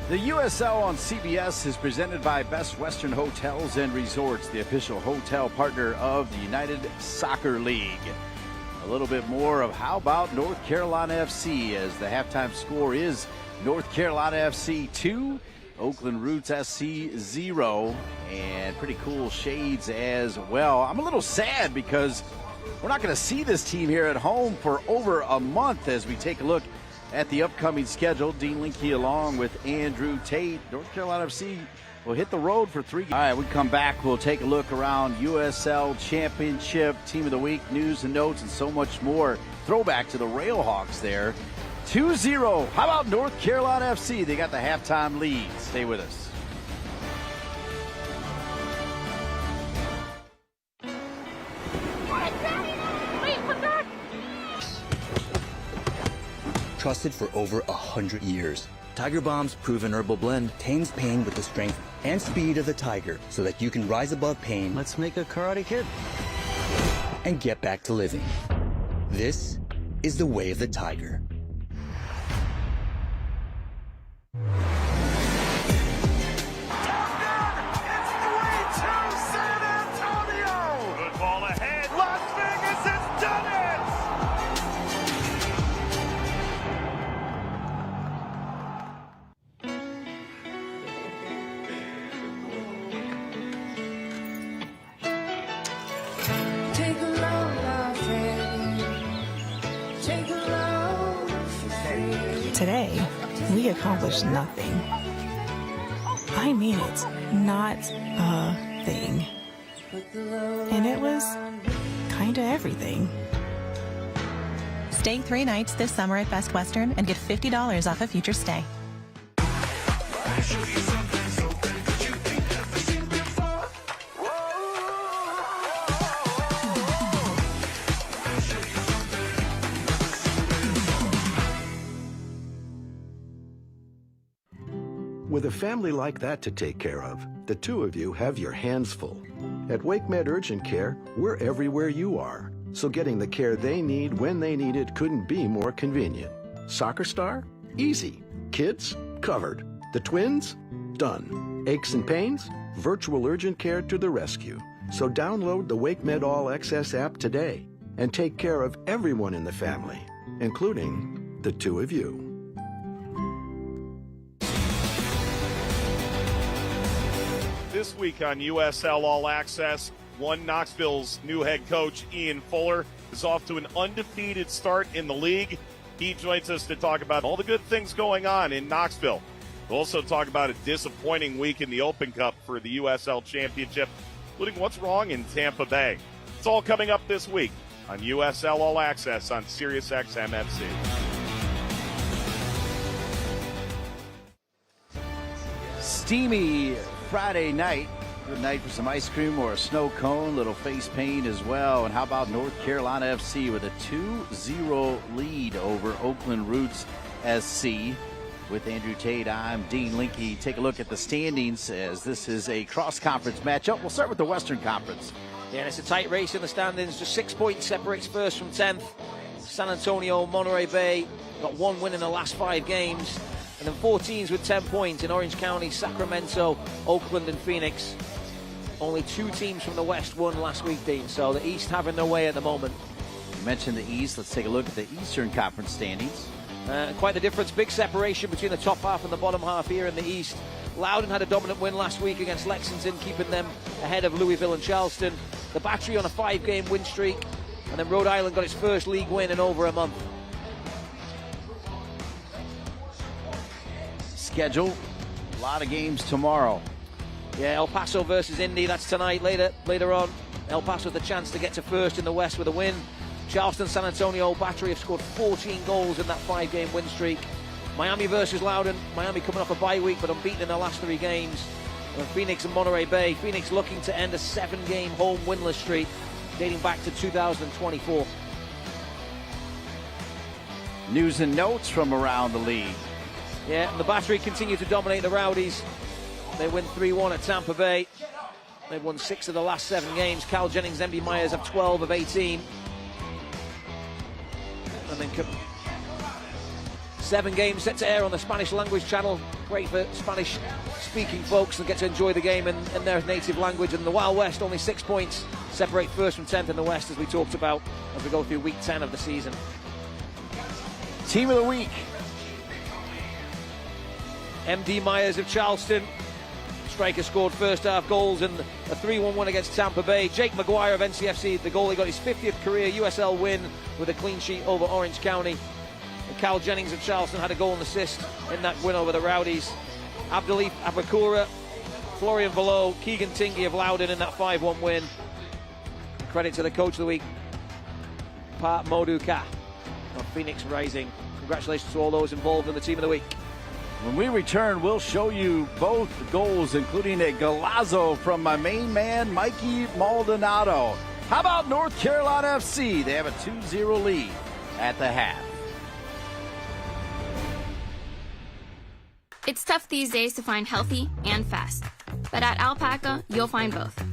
The USL on CBS is presented by Best Western Hotels and Resorts, the official hotel partner of the United Soccer League. A little bit more of how about North Carolina FC, as the halftime score is North Carolina FC 2, Oakland Roots SC 0, and pretty cool shades as well. I'm a little sad because we're not going to see this team here at home for over a month as we take a look at the upcoming schedule. Dean Linke along with Andrew Tate. North Carolina FC will hit the road for 3 games. All right, we come back. We'll take a look around USL Championship, Team of the Week, news and notes, and so much more. Throwback to the Railhawks there. 2-0. How about North Carolina FC? They got the halftime lead. Stay with us.
Trusted for over 100 years. Tiger Bomb's proven herbal blend tames pain with the strength and speed of the tiger so that you can rise above pain.
Let's make a Karate Kid.
And get back to living. This is the way of the tiger.
Today, we accomplished nothing. I mean it, not a thing. And it was kinda everything.
Stay 3 nights this summer at Best Western and get $50 off a future stay.
With a family like that to take care of, the two of you have your hands full. At WakeMed Urgent Care, we're everywhere you are, so getting the care they need when they need it couldn't be more convenient. Soccer star? Easy. Kids? Covered. The twins? Done. Aches and pains? Virtual urgent care to the rescue. So download the WakeMed All Access app today and take care of everyone in the family, including the two of you.
this week on USL All Access. One, Knoxville's new head coach, Ian Fuller, is off to an undefeated start in the league. He joins us to talk about all the good things going on in Knoxville. We'll also talk about a disappointing week in the Open Cup for the USL Championship, including what's wrong in Tampa Bay. It's all coming up this week on USL All Access on SiriusXM FC.
Steamy Friday night. Good night for some ice cream or a snow cone, little face paint as well. And how about North Carolina FC with a 2-0 lead over Oakland Roots SC? With Andrew Tate, I'm Dean Linke. Take a look at the standings as this is a cross-conference matchup. We'll start with the Western Conference.
Yeah, and it's a tight race in the standings. Just 6 points separates first from 10th. San Antonio, Monterey Bay got one win in the last 5 games. And then 4 teams with 10 points in Orange County, Sacramento, Oakland, and Phoenix. Only 2 teams from the West won last week, Dean. So the East having their way at the moment.
You mentioned the East. Let's take a look at the Eastern Conference standings.
Quite the difference. Big separation between the top half and the bottom half here in the East. Loudon had a dominant win last week against Lexington, keeping them ahead of Louisville and Charleston. The Battery on a 5-game win streak. And then Rhode Island got its first league win in over a month.
Schedule. A lot of games tomorrow.
Yeah, El Paso versus Indy, that's tonight. Later on, El Paso with the chance to get to first in the West with a win. Charleston, San Antonio, Battery have scored 14 goals in that 5-game win streak. Miami versus Loudon. Miami coming off a bye week, but unbeaten in their last 3 games. And Phoenix and Monterey Bay. Phoenix looking to end a 7-game home winless streak dating back to 2024.
News and notes from around the league.
Yeah, and the Battery continue to dominate the Rowdies. They win 3-1 at Tampa Bay. They've won 6 of the last 7 games. Cal Jennings and MD Myers have 12 of 18. And then 7 games set to air on the Spanish language channel. Great for Spanish speaking folks that get to enjoy the game in their native language. And the Wild West, only 6 points separate first from 10th in the West, as we talked about as we go through week 10 of the season.
Team of the week.
MD Myers of Charleston. Striker scored first half goals in a 3-1 win against Tampa Bay. Jake Maguire of NCFC, the goalie, got his 50th career USL win with a clean sheet over Orange County. And Cal Jennings of Charleston had a goal and assist in that win over the Rowdies. Abdalif Abakura, Florian Velo, Keegan Tingy of Loudon in that 5-1 win. Credit to the coach of the week, Pat Moduka of Phoenix Rising. Congratulations to all those involved in the team of the week.
When we return, we'll show you both goals, including a golazo from my main man, Mikey Maldonado. How about North Carolina FC? They have a 2-0 lead at the half.
It's tough these days to find healthy and fast, but at Alpaca, you'll find both.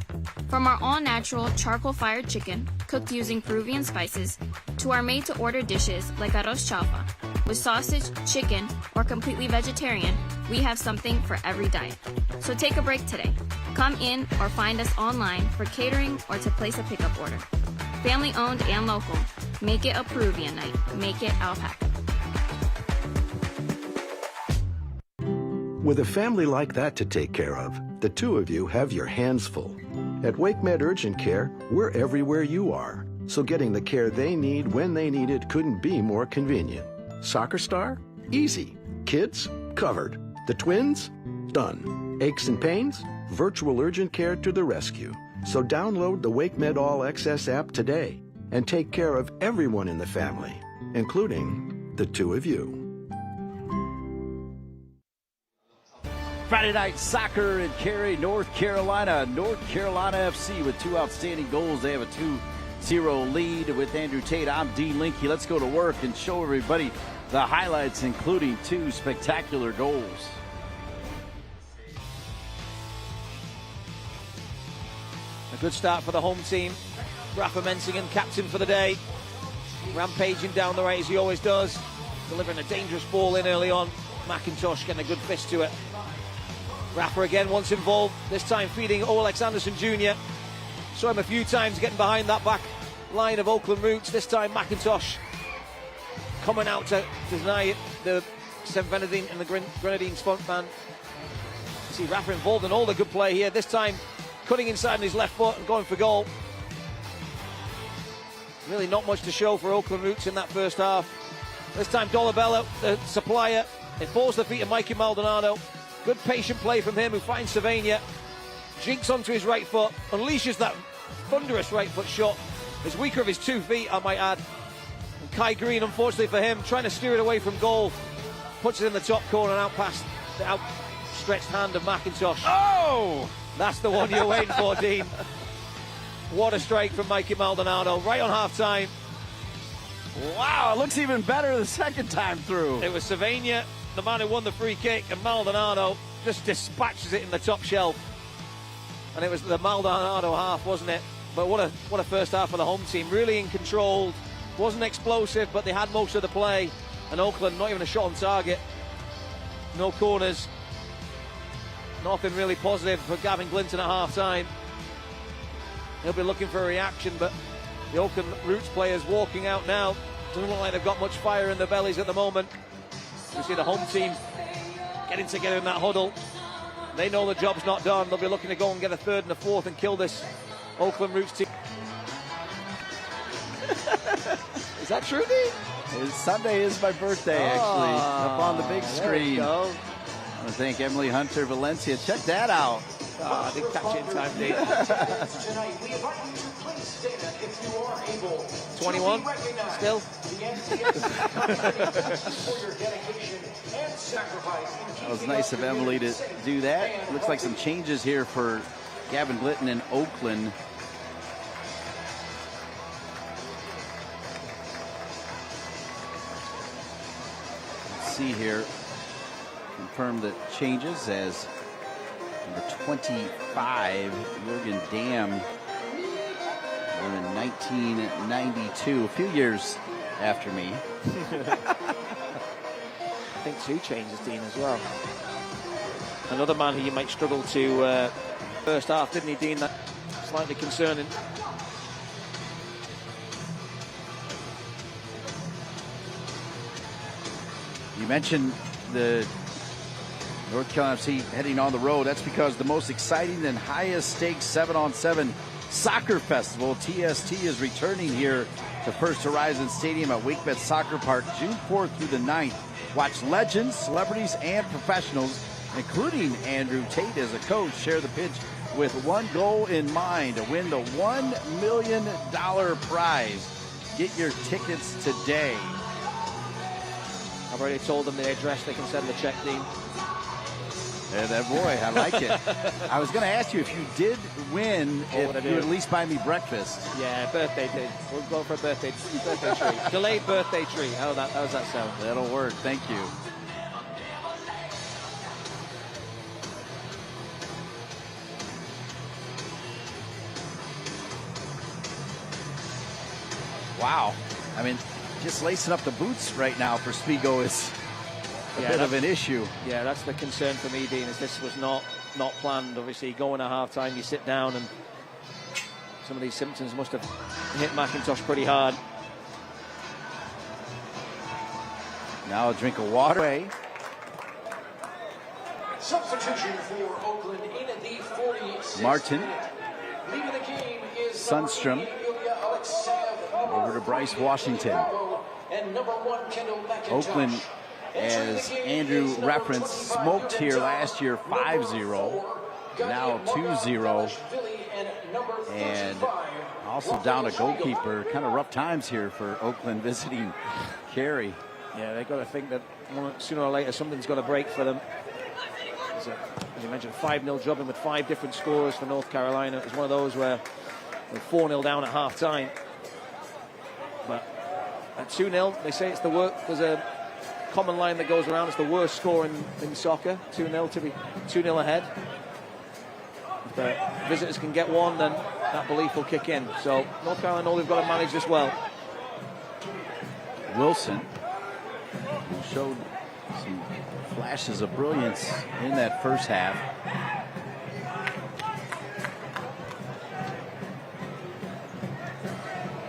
From our all-natural charcoal-fired chicken, cooked using Peruvian spices, to our made-to-order dishes like arroz chaufa. With sausage, chicken, or completely vegetarian, we have something for every diet. So take a break today. Come in or find us online for catering or to place a pickup order. Family owned and local. Make it a Peruvian night. Make it Alpaca.
With a family like that to take care of, the 2 of you have your hands full. At WakeMed Urgent Care, we're everywhere you are. So getting the care they need when they need it couldn't be more convenient. Soccer star? Easy. Kids? Covered. The twins? Done. Aches and pains? Virtual urgent care to the rescue. So download the WakeMed All Access app today and take care of everyone in the family, including the 2 of you.
Friday night soccer in Cary, North Carolina. North Carolina FC with 2 outstanding goals. They have a 2-0 lead with Andrew Tate. I'm Dean Linke. Let's go to work and show everybody the highlights, including 2 spectacular goals.
A good start for the home team. Rafa Mensingen, captain for the day. Rampaging down the right as he always does. Delivering a dangerous ball in early on. McIntosh getting a good fist to it. Rafa again once involved, this time feeding Olex Anderson Jr. Saw him a few times getting behind that back line of Oakland Roots. This time McIntosh coming out to deny it. The St. Benedine and the Grenadines front man see Rafa involved in all the good play here. This time cutting inside on his left foot and going for goal. Really not much to show for Oakland Roots in that first half. This time Dolabella, the supplier, it falls to the feet of Mikey Maldonado. Good patient play from him, who finds Savania. Jinks onto his right foot, unleashes that thunderous right foot shot. He's weaker of his 2 feet, I might add. And Kai Green, unfortunately for him, trying to steer it away from goal. Puts it in the top corner and out past the outstretched hand of McIntosh.
Oh!
That's the one you're waiting for, Dean. What a strike from Mikey Maldonado, right on half-time.
Wow, it looks even better the second time through.
It was Savania, the man who won the free kick, and Maldonado just dispatches it in the top shelf. And it was the Maldonado half, wasn't it? But what a first half for the home team. Really in control. Wasn't explosive, but they had most of the play. And Oakland, not even a shot on target. No corners. Nothing really positive for Gavin Glinton at half-time. He'll be looking for a reaction, but the Oakland Roots players walking out now. Doesn't look like they've got much fire in their bellies at the moment. You see the home team getting together in that huddle. They know the job's not done. They'll be looking to go and get a third and a fourth and kill this Oakland Roots team. Is that true, Dean?
Sunday is my birthday, actually. Up on the big screen.
There we go.
I want to thank Emily Hunter Valencia. Check that out.
I didn't catch it in time, Dean.
Tonight, we invite you to please stand if you are able.
21 still.
That was nice of Emily to do that. Looks like some changes here for Gavin Glinton in Oakland. Let's see here. Confirm the changes as number 25, Jürgen Damm, born in 1992, a few years after me.
I think 2 changes, Dean, as well. Another man who you might struggle to first half, didn't he, Dean? That slightly concerning.
You mentioned the North Carolina FC heading on the road. That's because the most exciting and highest stakes 7-on-7 soccer festival, TST, is returning here to First Horizon Stadium at WakeMed Soccer Park June 4th through the 9th. Watch legends, celebrities, and professionals, including Andrew Tate as a coach, share the pitch with one goal in mind, to win the $1 million prize. Get your tickets today.
I've already told them the address they can send the check, Dean.
Yeah, that boy, I like it. I was going to ask you if you did win, if you would at least buy me breakfast.
Yeah, birthday day. We'll go for a birthday tree. Delayed birthday tree. How's that sound?
That'll work. Thank you. Wow. I mean, just lacing up the boots right now for Spigo is a bit of an issue.
Yeah, that's the concern for me, Dean, is this was not planned. Obviously, going at half-time, you sit down and some of these symptoms must have hit McIntosh pretty hard.
Now a drink of water.
Substitution for Oakland in the 46th
Martin.
minute. Leaving the game is
Sundstrom. Over to Bryce Washington.
And number 1, Kendall McIntosh.
Oakland, as Andrew referenced, smoked here last year 5-0, now 2-0, and also down a goalkeeper. Kind of rough times here for Oakland visiting Cary.
Yeah, they've got to think that sooner or later something's got to break for them. As you mentioned, 5-0 jobbing with 5 different scorers for North Carolina. It was one of those where they're 4-0 down at half-time. But at 2-0, they say it's the work. There's a common line that goes around. It's the worst score in soccer. 2-0 to be 2-0 ahead. If the visitors can get one, then that belief will kick in. So North Carolina know they've got to manage this well.
Wilson, who showed some flashes of brilliance in that first half.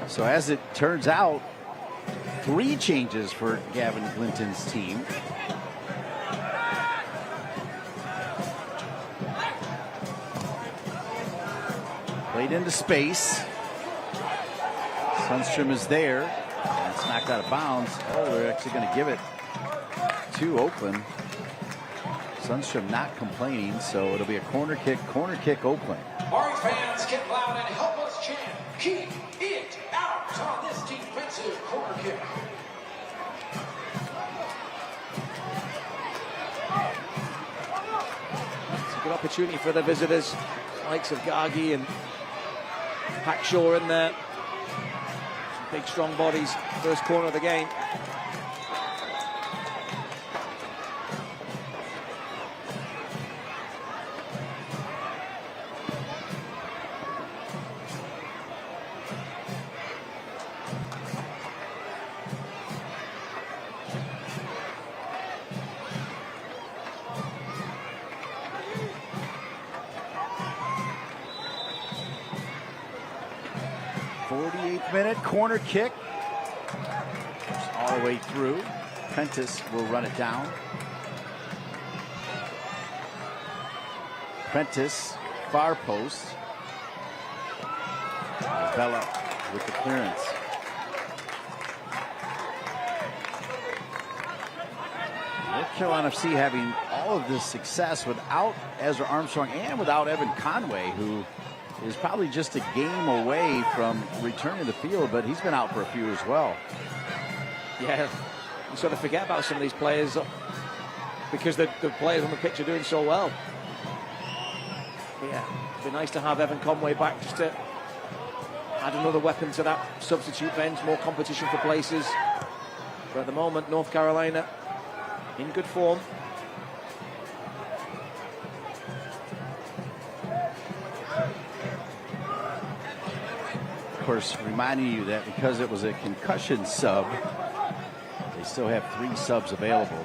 So as it turns out, 3 changes for Gavin Glinton's team. Played into space. Sundstrom is there. And it's knocked out of bounds. Oh, they're actually going to give it to Oakland. Sundstrom not complaining, so it'll be a corner kick, Oakland.
All right, fans, get loud and help us chant. Keep it out on this defensive corner kick.
It's a good opportunity for the visitors, likes of Gagi and Hackshaw in there. Some big, strong bodies. First corner of the game.
Corner kick all the way through. Prentice will run it down. Prentice, far post. Bella with the clearance. North Carolina FC having all of this success without Ezra Armstrong and without Evan Conway, who is probably just a game away from returning to the field, but he's been out for a few as well.
Yeah, you sort of forget about some of these players because the players on the pitch are doing so well. But yeah, it'd be nice to have Evan Conway back just to add another weapon to that substitute bench, more competition for places. But at the moment, North Carolina in good form.
Of course, reminding you that because it was a concussion sub, they still have 3 subs available.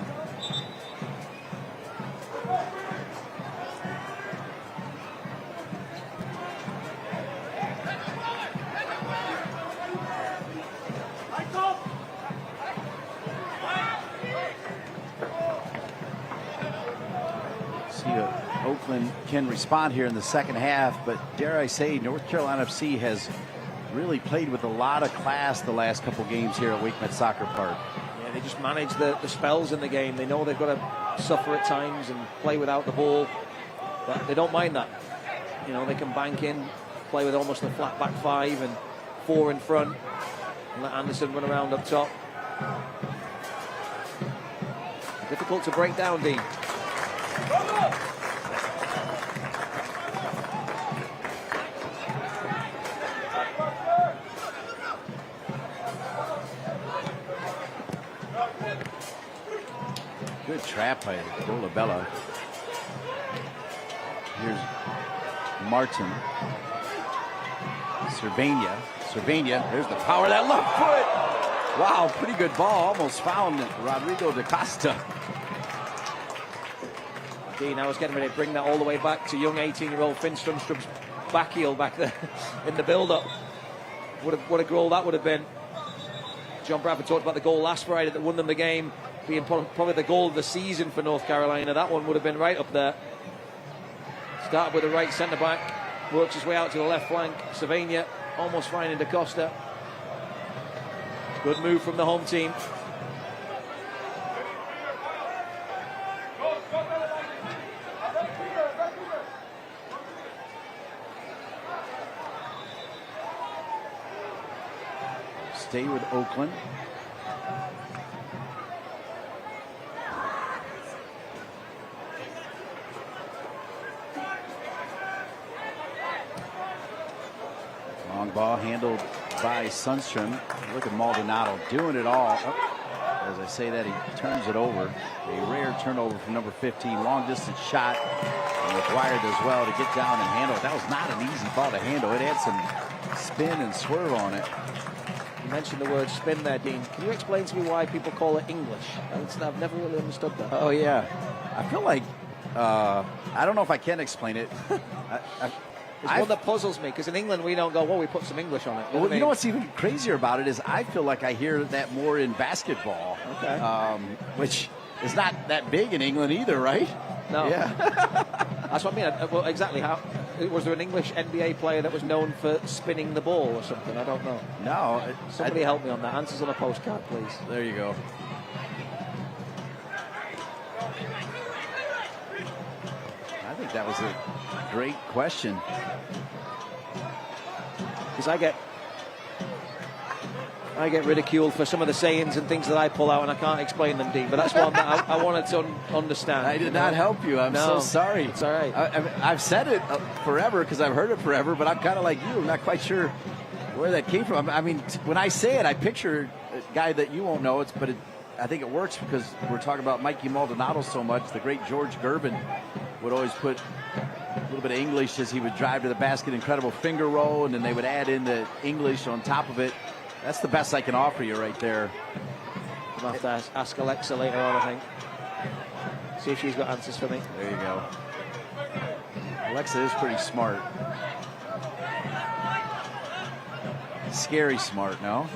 See if Oakland can respond here in the second half, but dare I say, North Carolina FC has really played with a lot of class the last couple games here at WakeMed Soccer Park.
Yeah, they just manage the spells in the game. They know they've got to suffer at times and play without the ball, but they don't mind that. You know, they can bank in, play with almost a flat back 5 and 4 in front, and let Anderson run around up top. Difficult to break down, Dean.
Good trap by Dolabella. Here's Martin. Cervania. There's the power of that left foot. Wow, pretty good ball. Almost found Rodrigo da Costa.
Dean, I was getting ready to bring that all the way back to young 18-year-old Finn Strömstrom's back heel back there in the build-up. What a goal that would have been. John Bradford talked about the goal last Friday that won them the game, being probably the goal of the season for North Carolina. That one would have been right up there. Started with the right centre-back, works his way out to the left flank. Cervania almost finding Da Costa. Good move from the home team.
Stay with Oakland. Long ball handled by Sundstrom. Look at Maldonado doing it all. Oh, as I say that, he turns it over. A rare turnover from number 15. Long distance shot. And required as well to get down and handle it. That was not an easy ball to handle. It had some spin and swerve on it.
You mentioned the word spin there, Dean. Can you explain to me why people call it English? I've never really understood that.
Oh, yeah. I feel like, I don't know if I can explain it.
It's one that puzzles me, because in England we don't go, well, we put some English on it.
Well, you know what's even crazier about it is I feel like I hear that more in basketball.
Okay.
Which is not that big in England either, right?
No.
Yeah.
That's what I mean. Well, exactly. How was there an English NBA player that was known for spinning the ball or something? I don't know.
No.
Somebody help me on that. Answers on a postcard, please.
There you go. I think that was a great question.
Because I get ridiculed for some of the sayings and things that I pull out, and I can't explain them, Dean. But that's one that I wanted to understand.
I did not help you. I'm so sorry.
It's all right.
I've said it forever because I've heard it forever, but I'm kind of like you. I'm not quite sure where that came from. I mean, when I say it, I picture a guy that you won't know. I think it works because we're talking about Mikey Maldonado so much. The great George Gervin would always put a little bit of English as he would drive to the basket, incredible finger roll, and then they would add in the English on top of it. That's the best I can offer you right there.
I'll have to ask Alexa later on, I think. See if she's got answers for me.
There you go. Alexa is pretty smart. Scary smart, no?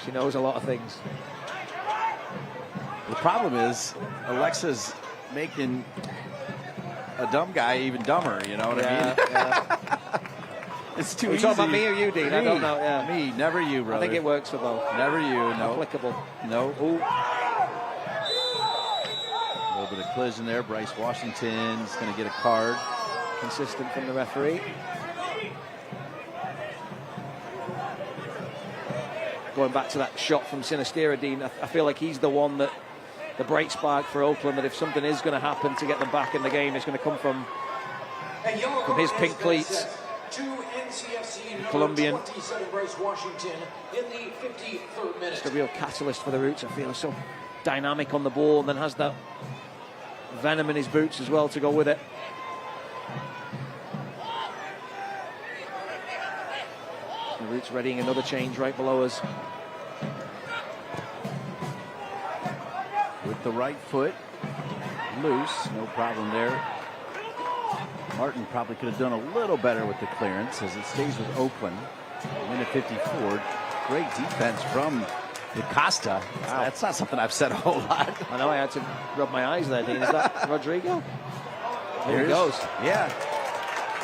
She knows a lot of things.
The problem is Alexa's making a dumb guy even dumber, you know what I mean?
Yeah.
It's too
easy.
easy.
You talking about me or you, Dean? I don't know. Yeah.
Me, never you, brother.
I think it works for both.
Never you, no.
Applicable.
No. Ooh. A little bit of collision there. Bryce Washington's going to get a card.
Consistent from the referee. Going back to that shot from Sinistera, Dean, I feel like he's the one that the bright spark for Oakland, that if something is going to happen to get them back in the game, it's going to come from his pink cleats. Colombian. Just a real catalyst for the Roots. I feel so dynamic on the ball, and then has that venom in his boots as well to go with it. The Roots readying another change right below us.
With the right foot loose, no problem there. Martin probably could have done a little better with the clearance as it stays with Oakland. Minute 54. Great defense from DaCosta. Wow. That's not something I've said a whole lot.
I know, I had to rub my eyes there, Dean. Is that Rodrigo? There he goes.
Yeah.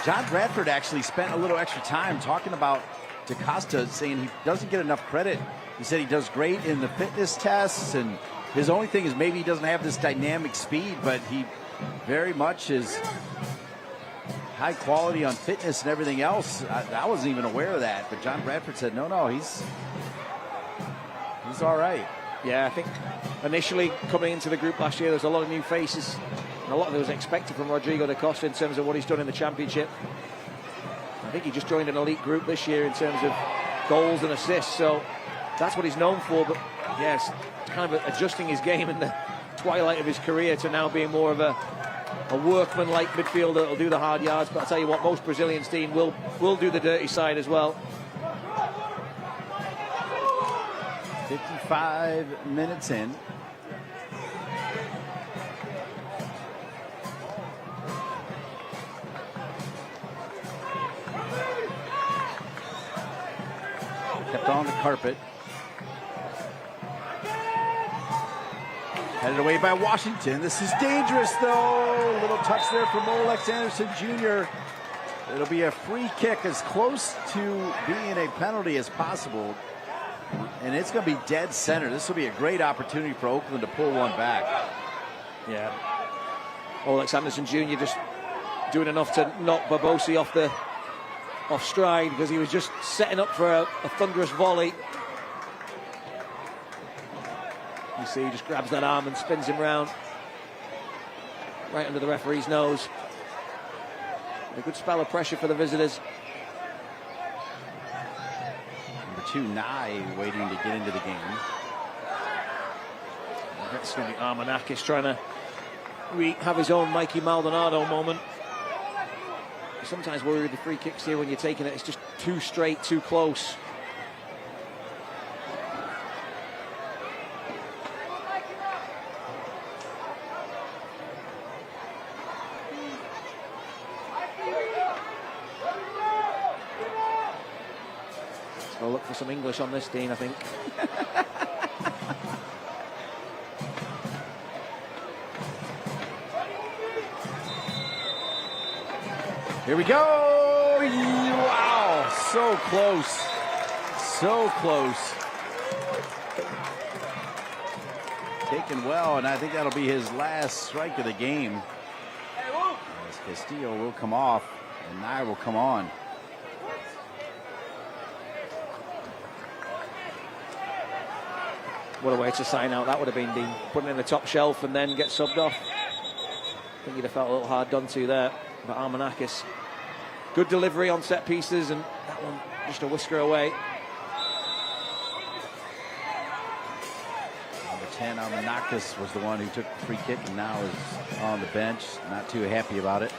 John Bradford actually spent a little extra time talking about DaCosta, saying he doesn't get enough credit. He said he does great in the fitness tests, and his only thing is maybe he doesn't have this dynamic speed, but he very much is high quality on fitness and everything else. I wasn't even aware of that, but John Bradford said, no, he's all right.
Yeah, I think initially coming into the group last year, there was a lot of new faces, and a lot of it was expected from Rodrigo DaCosta in terms of what he's done in the championship. I think he just joined an elite group this year in terms of goals and assists, so that's what he's known for. But yes, kind of adjusting his game in the twilight of his career to now being more of a workman-like midfielder that'll do the hard yards. But I'll tell you what, most Brazilians, Dean, will do the dirty side as well.
55 minutes in. Kept on the carpet. Headed away by Washington. This is dangerous, though. Little touch there from Molex Anderson Jr. It'll be a free kick, as close to being a penalty as possible. And it's going to be dead center. This will be a great opportunity for Oakland to pull one back.
Yeah. Molex Anderson Jr. just doing enough to knock Barbosi off stride, because he was just setting up for a thunderous volley. You see, he just grabs that arm and spins him round right under the referee's nose. A good spell of pressure for the visitors.
Number 2, Nye, waiting to get into the game.
That's going to be Armanakis trying to have his own Mikey Maldonado moment. I sometimes worry with the free kicks here when you're taking it. It's just too straight, too close. We'll look for some English on this, Dean, I think.
Here we go. Wow, so close. So close. Taken well, and I think that'll be his last strike of the game. As Castillo will come off, and Nye will come on.
What a way to sign out that would have been putting in the top shelf and then get subbed off. I think he'd have felt a little hard done to there. But Armanakis, good delivery on set pieces, and that one just a whisker away.
Number 10, Armanakis, was the one who took the free kick and now is on the bench. Not too happy about it.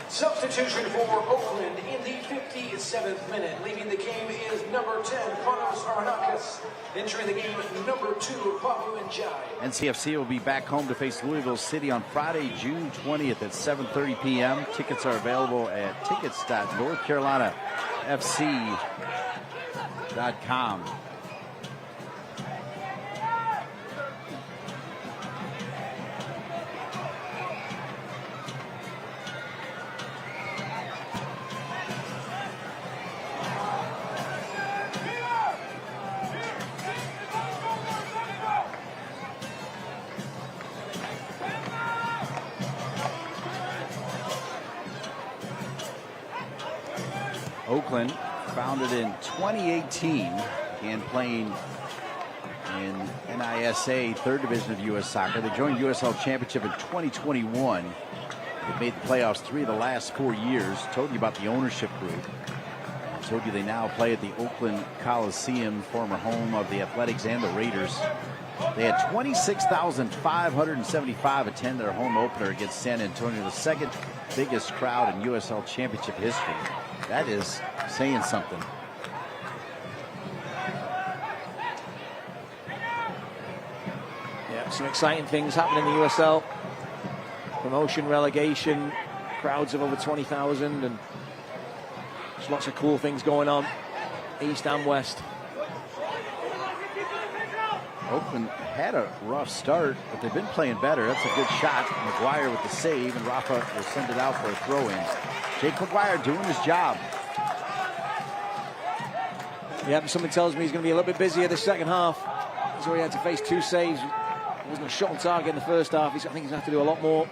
Substitution for Oakland in the 57th minute. Leaving the game is number 10, Panos Armanakis. Entering the game, number 2, Pablo Njai.
NCFC will be back home to face Louisville City on Friday, June 20th at 7:30 p.m. Tickets are available at tickets.northcarolinafc.com. Oakland, founded in 2018, began playing in NISA, third division of U.S. Soccer. They joined USL Championship in 2021. They've made the playoffs 3 of the last 4 years. Told you about the ownership group. I told you they now play at the Oakland Coliseum, former home of the Athletics and the Raiders. They had 26,575 attend their home opener against San Antonio, the second biggest crowd in USL Championship history. That is saying something.
Yeah, some exciting things happening in the USL. Promotion, relegation, crowds of over 20,000, and there's lots of cool things going on, east and west.
Oakland had a rough start, but they've been playing better. That's a good shot. McGuire with the save, and Rafa will send it out for a throw-in. Jake McGuire doing his job.
Yeah, something tells me he's going to be a little bit busier this second half. So he had to face 2 saves. He wasn't a shot on target in the first half. I think he's going to have to do a lot more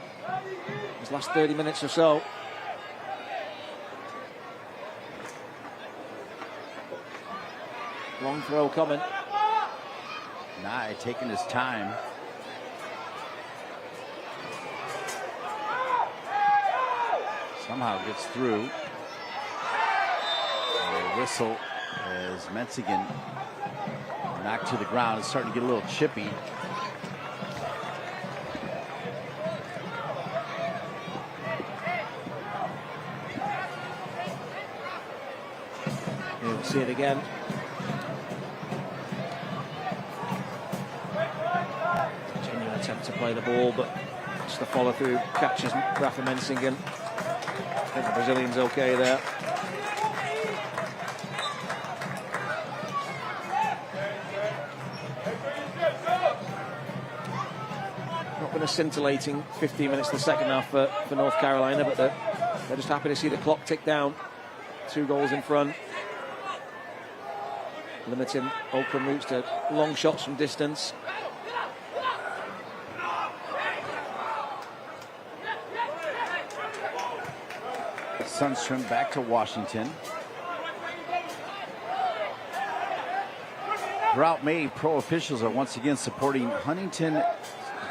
his last 30 minutes or so. Long throw coming.
Nye taking his time. Somehow gets through. And a whistle as Menzigen knocked to the ground. It's starting to get a little chippy.
You'll see it again. Genuine attempt to play the ball, but just the follow through catches Rafa Menzigen. I think the Brazilian's okay there. Not been a scintillating 15 minutes in the second half for North Carolina, but they're just happy to see the clock tick down. 2 goals in front. Limiting Oakland routes to long shots from distance.
Sundstrom back to Washington. Throughout May, pro officials are once again supporting Huntington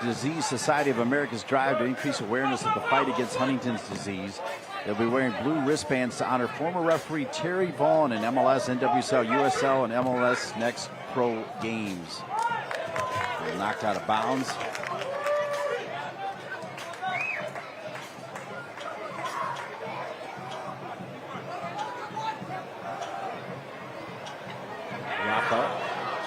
Disease Society of America's drive to increase awareness of the fight against Huntington's disease. They'll be wearing blue wristbands to honor former referee Terry Vaughn in MLS, NWSL, USL, and MLS Next Pro Games. They're knocked out of bounds. Rafa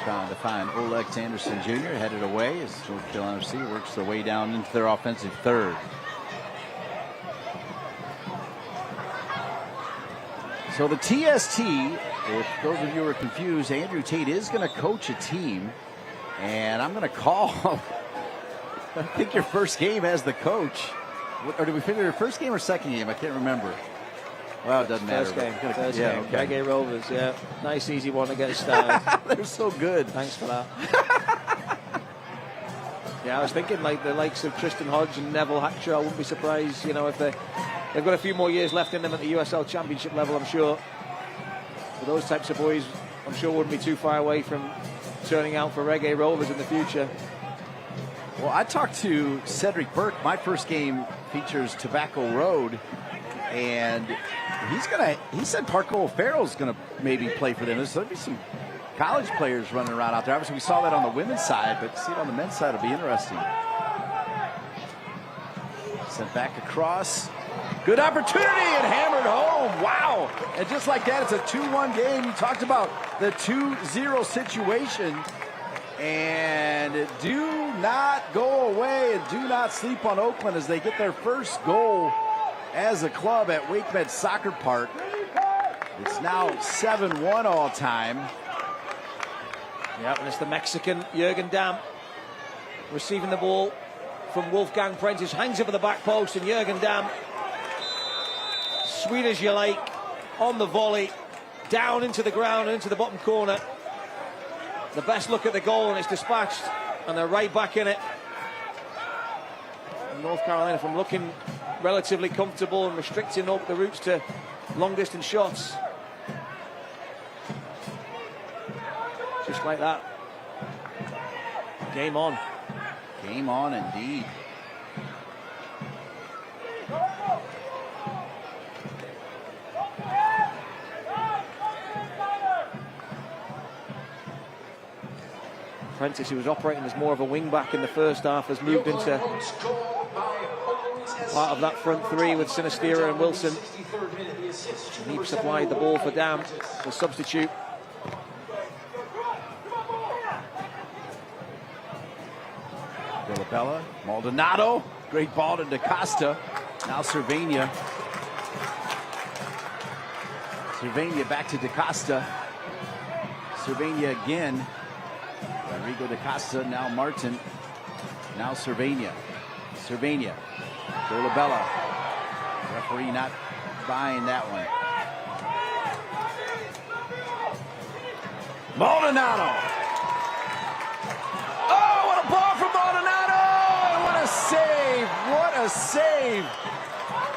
trying to find Olex Anderson Jr. headed away as North Carolina FC works their way down into their offensive third. So the TST, if those of you are confused, Andrew Tate is going to coach a team. And I'm going to call, I think, your first game as the coach. Or did we figure your first game or second game? I can't remember. Well, it doesn't matter.
First game.
First game.
Okay. Reggae Rovers, yeah. Nice, easy one to get started.
They're so good.
Thanks for that. Yeah, I was thinking like the likes of Tristan Hodge and Neville Hackshaw. I wouldn't be surprised, you know, if they've got a few more years left in them at the USL Championship level, I'm sure. But those types of boys, I'm sure, wouldn't be too far away from turning out for Reggae Rovers in the future.
Well, I talked to Cedric Burke. My first game features Tobacco Road, and he said Parco O'Farrell's gonna maybe play for them. There'll be some college players running around out there. Obviously, we saw that on the women's side, but see it on the men's side will be interesting. Sent back across. Good opportunity and hammered home. Wow. And just like that, it's a 2-1 game. You talked about the 2-0 situation. And do not go away and do not sleep on Oakland as they get their first goal as a club at WakeMed Soccer Park. It's now 7-1 all time.
Yep, and it's the Mexican Jürgen Damm receiving the ball from Wolfgang Prentice. Hangs over the back post, and Jürgen Damm, sweet as you like, on the volley, down into the ground, into the bottom corner. The best look at the goal, and it's dispatched, and they're right back in it. And North Carolina, from looking relatively comfortable and restricting up the routes to long-distance shots. Just like that. Game on.
Game on indeed.
Prentice, who was operating as more of a wing-back in the first half, has moved into part of that front three with Sinistera and Wilson. And he supplied the ball for Damm, the substitute.
Villabella, Maldonado, great ball to DaCosta. Now Cervania. Cervania back to DaCosta. Cervania again. Rodrigo DaCosta, now Martin. Now Cervania. Cervania. Villabella. Referee not buying that one. Maldonado. Oh, what a ball from Maldonado! What a save! What a save!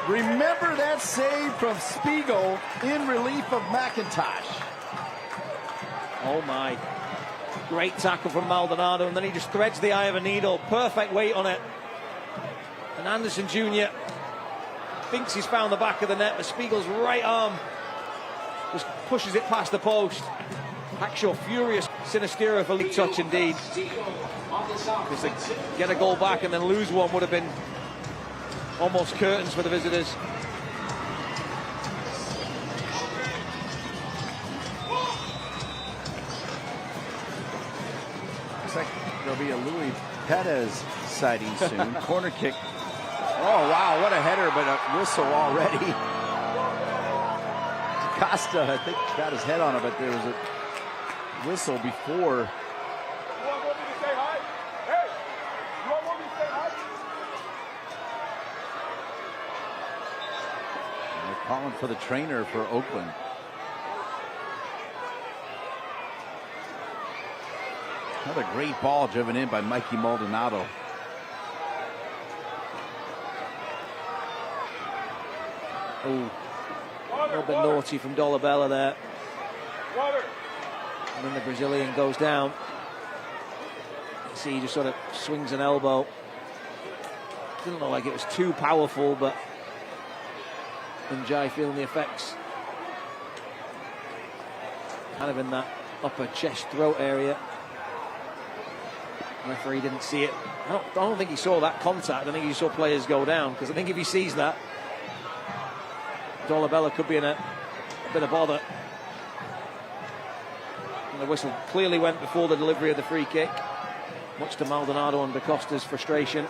Remember that save from Spiegel in relief of McIntosh.
Oh my. Great tackle from Maldonado, and then he just threads the eye of a needle. Perfect weight on it. And Anderson Jr. thinks he's found the back of the net, but Spiegel's right arm just pushes it past the post. Hackshaw furious. Sinistera for league touch indeed. Because to get a goal back and then lose one would have been almost curtains for the visitors.
Looks like there'll be a Louis Perez sighting soon. Corner kick. Oh, wow, what a header, but a whistle already. Costa, I think, got his head on it, but there was a whistle before. And they're calling for the trainer for Oakland. Another great ball driven in by Mikey Maldonado.
Oh, a little bit naughty from Dolabella there. And then the Brazilian goes down. You see, he just sort of swings an elbow. Didn't look like it was too powerful, but Njai feeling the effects. Kind of in that upper chest throat area. The referee didn't see it. I don't think he saw that contact. I think he saw players go down, because I think if he sees that, Dolabella could be in a bit of bother. And the whistle clearly went before the delivery of the free kick, much to Maldonado and DaCosta's frustration.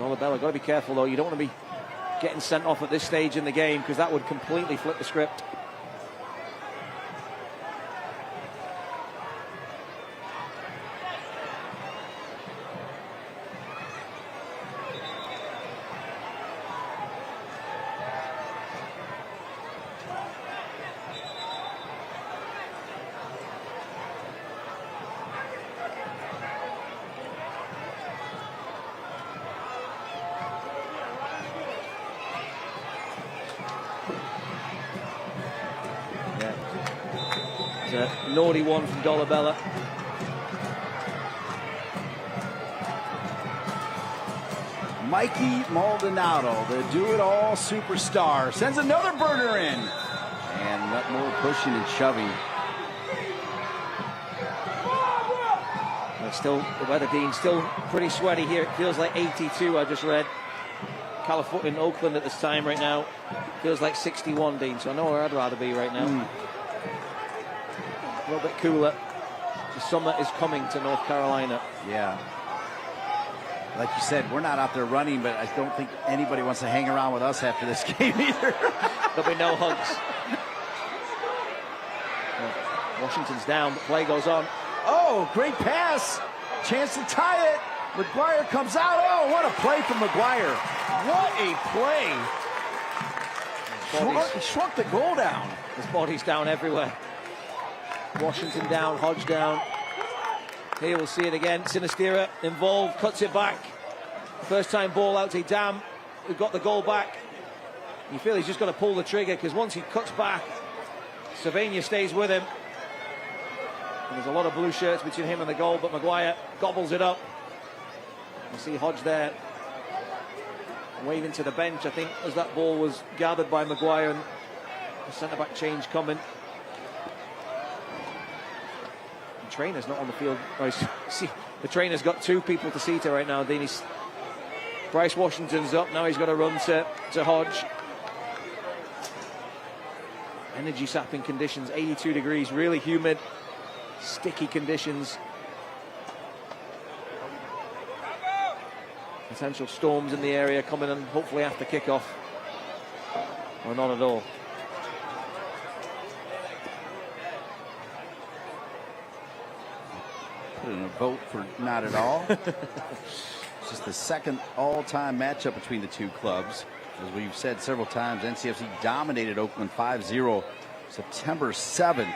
Dolabella, got to be careful though. You don't want to be getting sent off at this stage in the game because that would completely flip the script. A naughty one from Dolabella.
Mikey Maldonado, the do-it-all superstar, sends another burner in. And more pushing and shoving.
And still, the weather, Dean, still pretty sweaty here. It feels like 82, I just read. California in Oakland at this time right now. Feels like 61, Dean, so I know where I'd rather be right now. A little bit cooler. The summer is coming to North Carolina.
Yeah. Like you said, we're not out there running, but I don't think anybody wants to hang around with us after this game either.
There'll be no hugs. Washington's down, but play goes on.
Oh, great pass. Chance to tie it. McGuire comes out. Oh, what a play from McGuire. What a play. Shrunk the goal down.
His body's down everywhere. Washington down, Hodge down. Here we'll see it again. Sinistera involved, cuts it back. First time ball out to Dam, who got the goal back. You feel he's just got to pull the trigger because once he cuts back, Savania stays with him. And there's a lot of blue shirts between him and the goal, but Maguire gobbles it up. You see Hodge there waving to the bench, I think, as that ball was gathered by Maguire, and the centre-back change coming. The trainer's not on the field. Oh, see, the trainer's got two people to see to right now, Dean. Bryce Washington's up, now he's got to run to Hodge. Energy sapping conditions, 82 degrees, really humid, sticky conditions. Potential storms in the area coming in hopefully after kickoff. Or not at all.
Put in a vote for not at all. It's just the second all-time matchup between the two clubs. As we've said several times, NCFC dominated Oakland 5-0 September 7th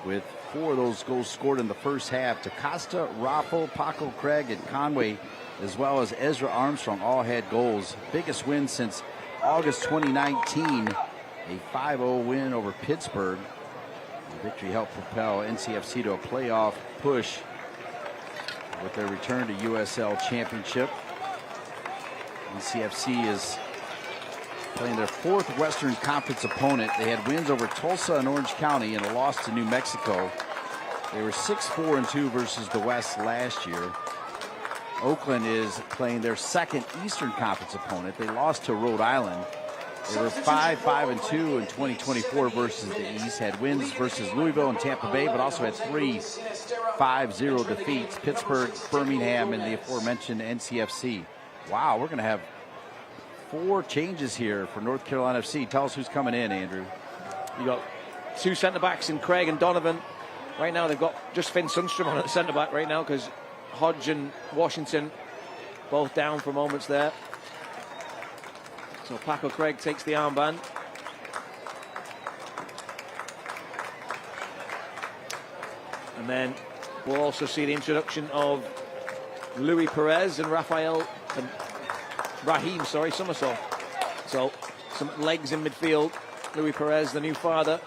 with 4 of those goals scored in the first half. DaCosta, Raffo, Paco Craig, and Conway, as well as Ezra Armstrong, all had goals. Biggest win since August 2019, a 5-0 win over Pittsburgh. The victory helped propel NCFC to a playoff push with their return to USL Championship. NCFC is playing their 4th Western Conference opponent. They had wins over Tulsa and Orange County and a loss to New Mexico. They were 6-4-2 versus the West last year. Oakland is playing their 2nd Eastern Conference opponent. They lost to Rhode Island. They were 5-5-2 in 2024 versus the East. Had wins versus Louisville and Tampa Bay, but also had 3 5-0 defeats. Pittsburgh, Birmingham, and the aforementioned NCFC. Wow, we're going to have 4 changes here for North Carolina FC. Tell us who's coming in, Andrew.
You got 2 centre-backs in Craig and Donovan. Right now they've got just Finn Sundstrom on at centre-back right now because Hodge and Washington both down for moments there. So Paco Craig takes the armband. And then we'll also see the introduction of Louis Perez and Raheem Somersault. So some legs in midfield. Louis Perez, the new father.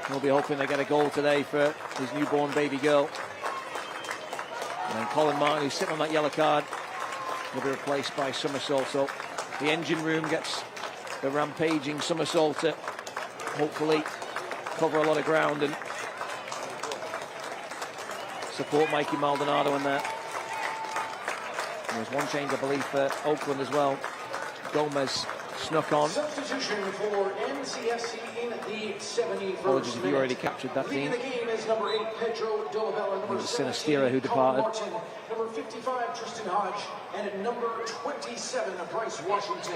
He'll be hoping to get a goal today for his newborn baby girl. And then Colin Martin, who's sitting on that yellow card, will be replaced by Somersault. So the engine room gets the rampaging Somersault to hopefully cover a lot of ground and support Mikey Maldonado in that. There's one change, I believe, for Oakland as well. Gomez snuck on.
Substitution for NCFC in the 71st
Apologies if you already captured that, Dean.
The game is number 8, Pedro Dolabella, number 17,
Sinistera who departed.
Martin, number 55, Tristan Hodge, and at number 27, Bryce Washington.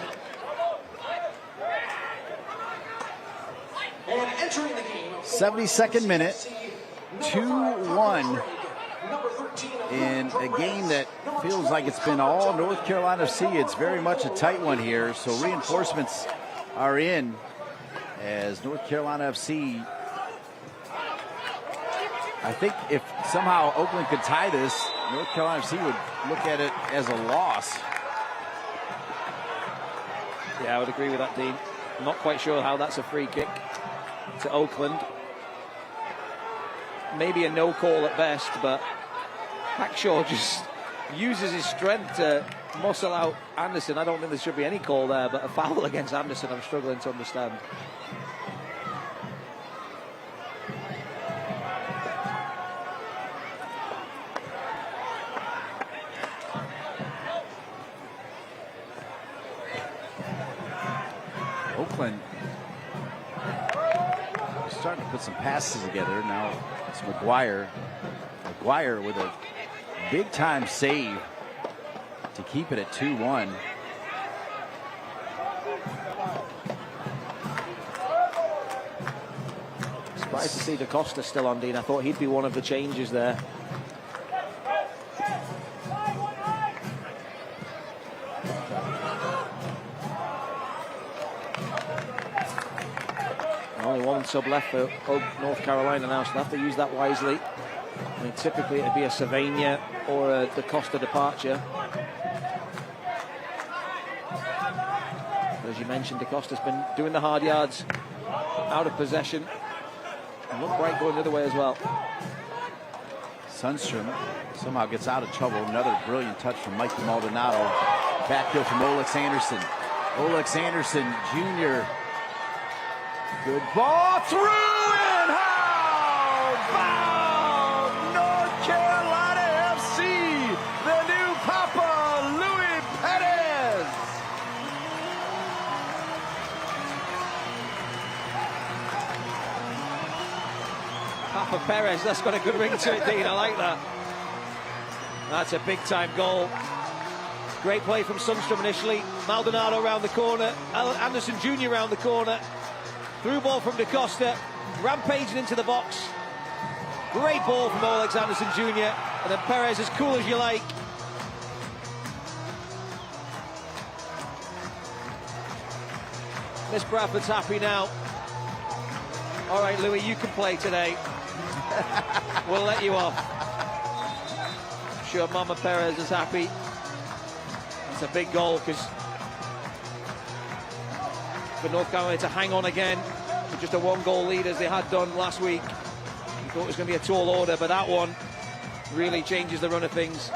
And entering the game,
72nd minute, 2-1 in a game that feels like it's been all North Carolina FC. It's very much a tight one here, so reinforcements are in as North Carolina FC. I think if somehow Oakland could tie this, North Carolina FC would look at it as a loss.
Yeah, I would agree with that, Dean. I'm not quite sure how that's a free kick to Oakland. Maybe a no call at best, but Hackshaw just uses his strength to muscle out Anderson. I don't think there should be any call there, but a foul against Anderson, I'm struggling to understand.
Oakland starting to put some passes together. Now it's McGuire. McGuire with a big-time save to keep it at 2-1.
Surprised to see DaCosta still on, Dean. I thought he'd be one of the changes there. Only one sub left for North Carolina now, so they have to use that wisely. I mean, typically it'd be a Savania or a DaCosta departure. As you mentioned, DaCosta's been doing the hard yards out of possession. And look right going the other way as well.
Sundstrom somehow gets out of trouble. Another brilliant touch from Mikey Maldonado. Backfield from Olex Anderson. Olex Anderson Jr. Good ball through, and how about North Carolina FC, the new Papa, Louis Perez.
Papa Perez, that's got a good ring to it, Dean. I like that. That's a big-time goal. Great play from Sundstrom initially. Maldonado around the corner. Anderson Jr. around the corner. Through ball from DaCosta, rampaging into the box. Great ball from Olex Anderson Jr. And then Perez as cool as you like. Miss Bradford's happy now. All right, Louis, you can play today. We'll let you off. I'm sure Mama Perez is happy. It's a big goal because for North Carolina to hang on again with just a one-goal lead as they had done last week. You thought it was going to be a tall order, but that one really changes the run of things.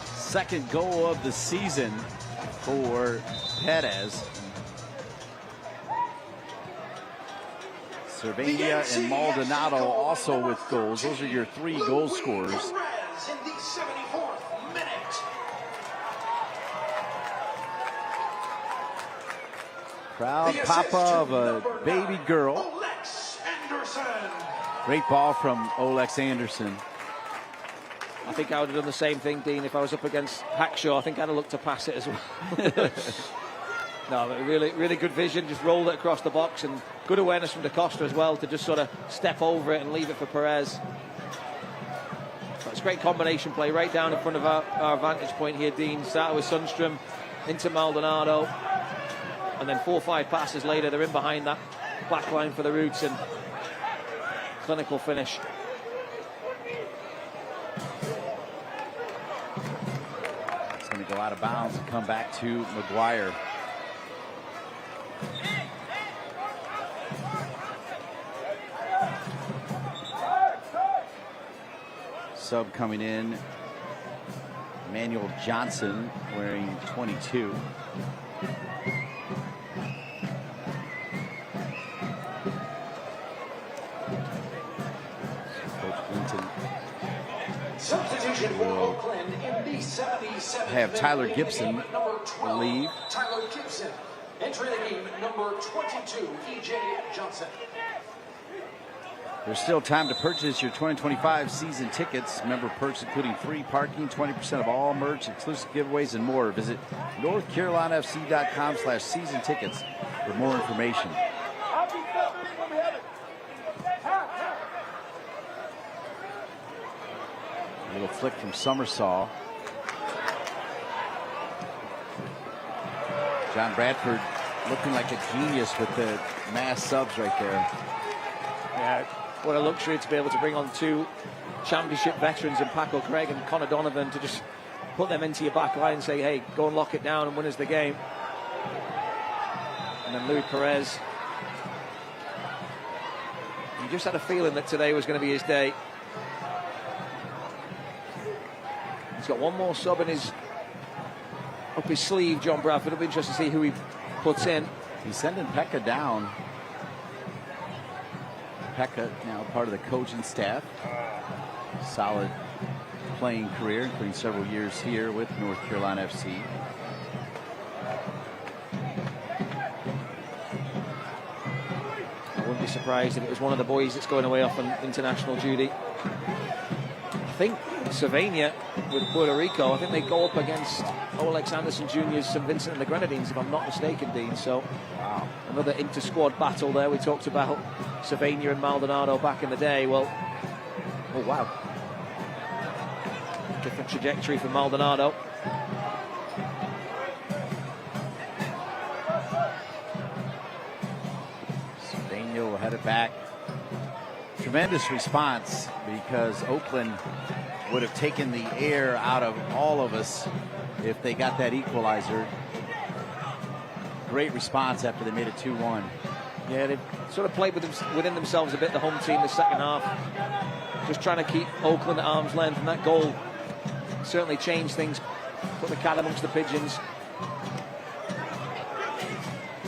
Second goal of the season for Perez. Cervania and Maldonado also with goals. Those are your three goal scorers.
In the 74th minute.
Proud papa of a baby girl.
Olex Anderson.
Great ball from Olex Anderson.
I think I would have done the same thing, Dean, if I was up against Hackshaw. I think I'd have looked to pass it as well. No, but really good vision. Just rolled it across the box, and good awareness from DaCosta as well to just sort of step over it and leave it for Perez. It's a great combination play right down in front of our vantage point here, Dean. Started with Sundstrom into Maldonado, and then 4 or 5 passes later, they're in behind that back line for the Roots, and clinical finish.
It's going to go out of bounds and come back to McGuire. Sub coming in, Emmanuel Johnson wearing 22. Coach Clinton
Substitution for Oakland in the 77th
have Tyler
minute.
Gibson
12,
leave.
Tyler Gibson. Entering the game, number 22, E.J. Johnson.
There's still time to purchase your 2025 season tickets. Member perks including free parking, 20% of all merch, exclusive giveaways, and more. Visit NorthCarolinaFC.com/season tickets for more information. A little flick from Summersaw. John Bradford looking like a genius with the mass subs right there.
Yeah, what a luxury to be able to bring on two championship veterans in Paco Craig and Connor Donovan to just put them into your back line and say, hey, go and lock it down and win us the game. And then Louis Perez. You just had a feeling that today was going to be his day. He's got one more sub in his up his sleeve, John Bradford. It'll be interesting to see who he puts in.
He's sending Pekka down. Pekka now part of the coaching staff. Solid playing career, including several years here with North Carolina FC.
I wouldn't be surprised if it was one of the boys that's going away off on international duty. I think Slovenia with Puerto Rico, I think they go up against Alex Anderson Jr.'s St. Vincent and the Grenadines, if I'm not mistaken, Dean. So another inter-squad battle there. We talked about Slovenia and Maldonado back in the day. Well, oh wow. Different trajectory for Maldonado.
Slovenia will head it back. Tremendous response because Oakland would have taken the air out of all of us if they got that equalizer. Great response after they made it 2-1.
Yeah, they sort of played within themselves a bit, the home team, the second half. Just trying to keep Oakland at arm's length, and that goal certainly changed things. Put the cat amongst the pigeons.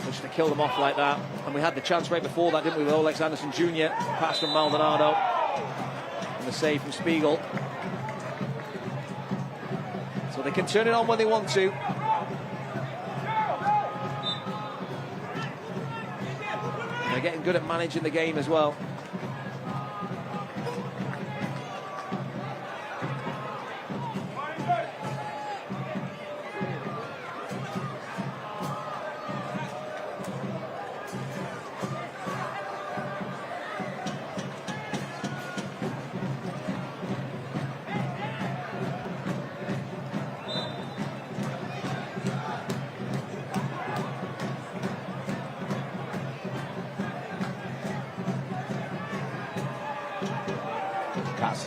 Just to kill them off like that. And we had the chance right before that, didn't we, with Alex Anderson Jr. Pass from Maldonado. And the save from Spiegel. So they can turn it on when they want to. They're getting good at managing the game as well.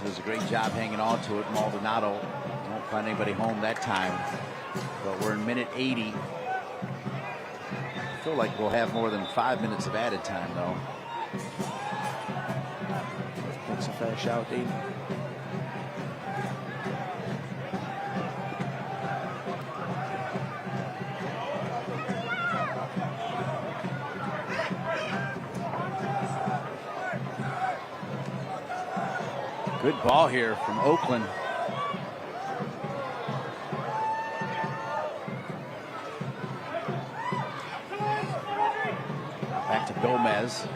Does a great job hanging on to it. Maldonado won't find anybody home that time. But we're in minute 80. I feel like we'll have more than 5 minutes of added time, though.
That's a fair shout, Dean.
Good ball here from Oakland. Back to Gomez.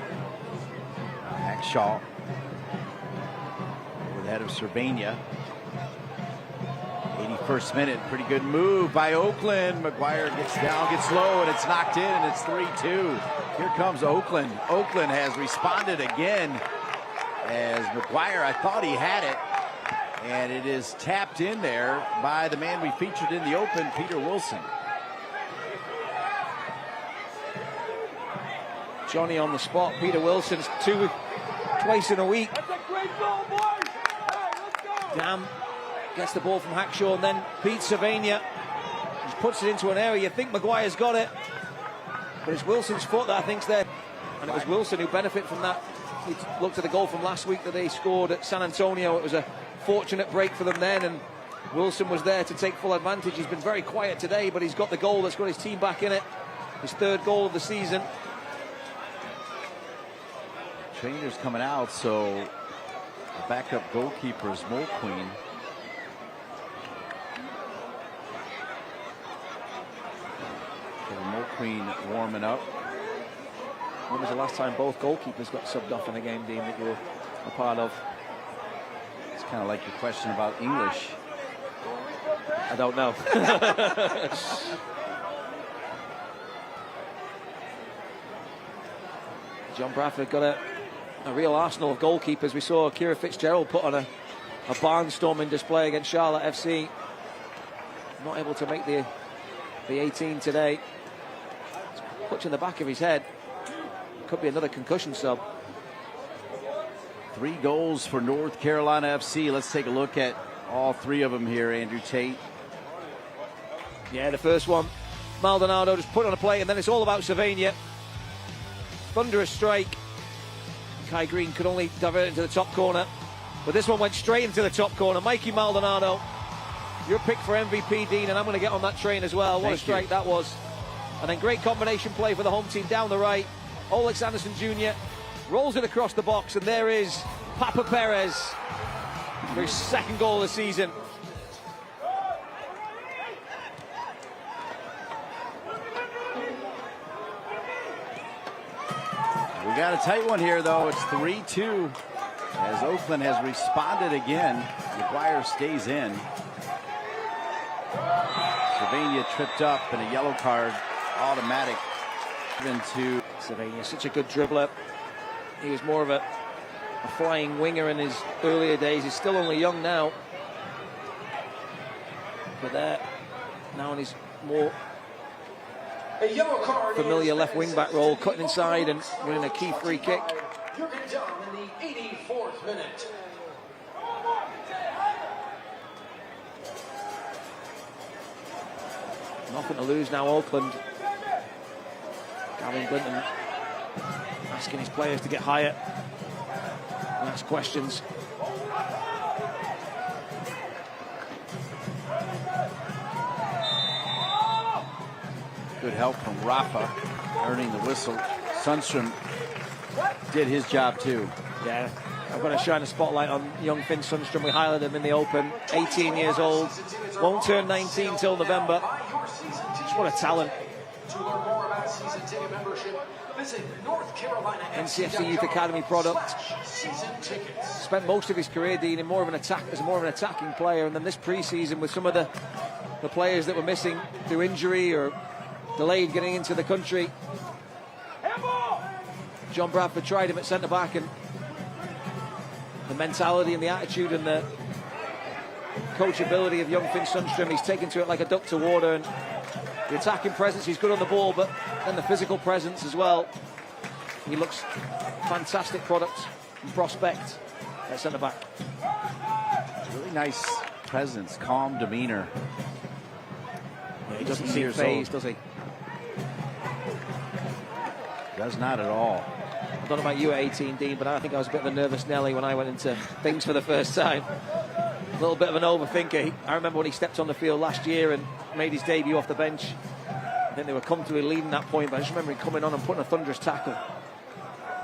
Back Shaw. Over the head of Cervania. 81st minute. Pretty good move by Oakland. Maguire gets down, gets low, and it's knocked in, and it's 3-2. Here comes Oakland. Oakland has responded again. As Maguire, I thought he had it, and it is tapped in there by the man we featured in the open, Peter Wilson.
Johnny on the spot. Peter Wilson's twice in a week. Dam gets the ball from Hackshaw, and then Pete Cervania just puts it into an area. You think Maguire's got it, but it's Wilson's foot that I think's there, and it was Wilson who benefited from that. We looked at the goal from last week that they scored at San Antonio. It was a fortunate break for them then, and Wilson was there to take full advantage. He's been very quiet today, but he's got the goal that's got his team back in it. His third goal of the season.
Trainer's coming out, so the backup goalkeeper is Mulqueen. between warming up.
When was the last time both goalkeepers got subbed off in a game, Dean, that you were a part of?
It's kind of like your question about English.
I don't know. John Bradford got a real arsenal of goalkeepers. We saw Kira Fitzgerald put on a barnstorming display against Charlotte FC. Not able to make the 18 today. Clutching the back of his head. Could be another concussion sub.
3 goals for North Carolina FC. Let's take a look at all 3 of them here, Andrew Tate.
Yeah, the first one, Maldonado just put on a plate, and then it's all about Sylvania. Thunderous strike. Kai Green could only divert it into the top corner, but this one went straight into the top corner. Mikey Maldonado, your pick for MVP, Dean, and I'm going to get on that train as well. What a strike that was. And then great combination play for the home team down the right. Olex Anderson Jr. rolls it across the box, and there is Papa Perez for his 2nd goal of the season.
We got a tight one here, though. It's 3-2 as Oakland has responded again. McGuire stays in. Sylvania tripped up, and a yellow card automatic into
Sylvania, such a good dribbler. He was more of a flying winger in his earlier days. He's still only young now. But there, now in his more familiar left wing back role, cutting inside and winning a key free kick.
Jurgen Damm in the 84th minute.
Nothing to lose now, Oakland. Gavin Blinton asking his players to get higher and ask questions.
good help from Rafa earning the whistle. Sundstrom did his job too.
Yeah, I'm going to shine a spotlight on young Finn Sundstrom. We highlighted him in the Open, 18 years old, won't turn 19 till November. Just what a talent.
To learn more about season ticket membership, visit North Carolina
NCFC Youth Academy product. Spent most of his career, Dean, in more of an attacking player, and then this pre-season with some of the players that were missing through injury or delayed getting into the country. John Bradford tried him at centre-back, and the mentality and the attitude and the coachability of young Finn Sundstrom, he's taken to it like a duck to water, and the attacking presence, he's good on the ball, but then the physical presence as well. He looks fantastic product and prospect at centre-back.
Really nice presence, calm demeanor.
Yeah, he doesn't seem phased, does he?
Does not at all.
I don't know about you at 18, Dean, but I think I was a bit of a nervous Nelly when I went into things for the first time. A little bit of an overthinker. I remember when he stepped on the field last year and made his debut off the bench. I think they were comfortably leading that point, but I just remember him coming on and putting a thunderous tackle.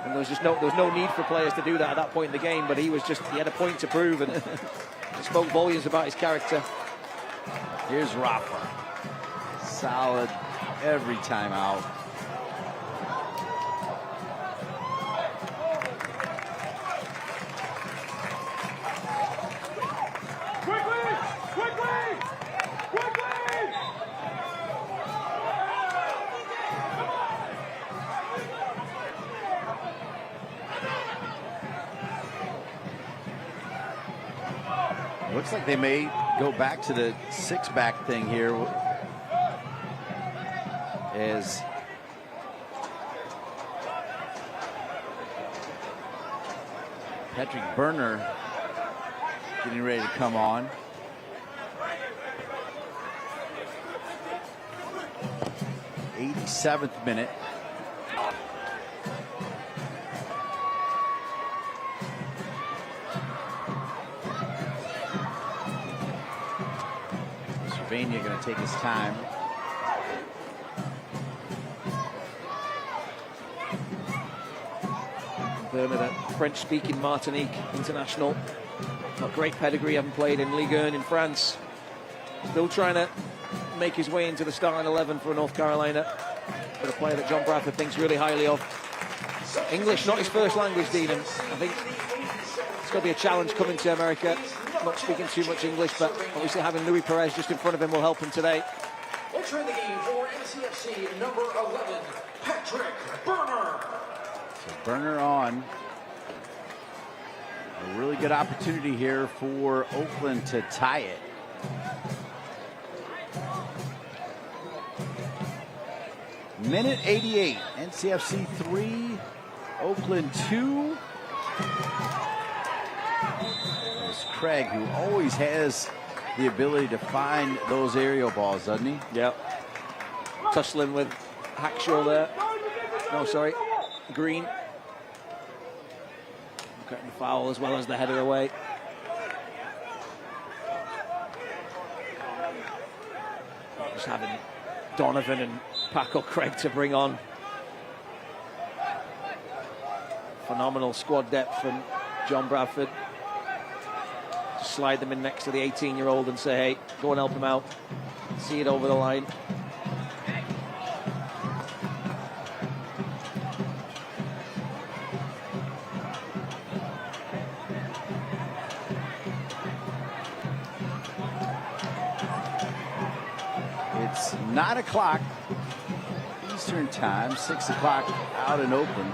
And there was no need for players to do that at that point in the game, but he had a point to prove, and it spoke volumes about his character.
Here's Rafa. Solid every time out. Looks like they may go back to the six-back thing here, as Patrick Berner getting ready to come on. '87th minute. Sylvania going to take his time.
Berner, that French-speaking Martinique international. Got great pedigree, having played in Ligue 1 in France. Still trying to make his way into the starting 11 for North Carolina. but a player that John Bradford thinks really highly of. English, not his first language, Dean, and I think it's going to be a challenge coming to America. Not speaking too much English, but obviously having Louis Perez just in front of him will help him today.
Entering the game for NCFC, number 11, Patrick Burner.
So Burner on. A really good opportunity here for Oakland to tie it. Minute 88, NCFC 3, Oakland 2. There's Craig, who always has the ability to find those aerial balls, doesn't he?
Yep. Tussling with Hackshaw there. No, sorry, Green. Getting the foul as well as the header away. Just having Donovan and Paco Craig to bring on. Phenomenal squad depth from John Bradford. Just slide them in next to the 18-year-old and say, hey, go and help him out. See it over the line.
It's 9 o'clock Eastern time, 6 o'clock out in Oakland.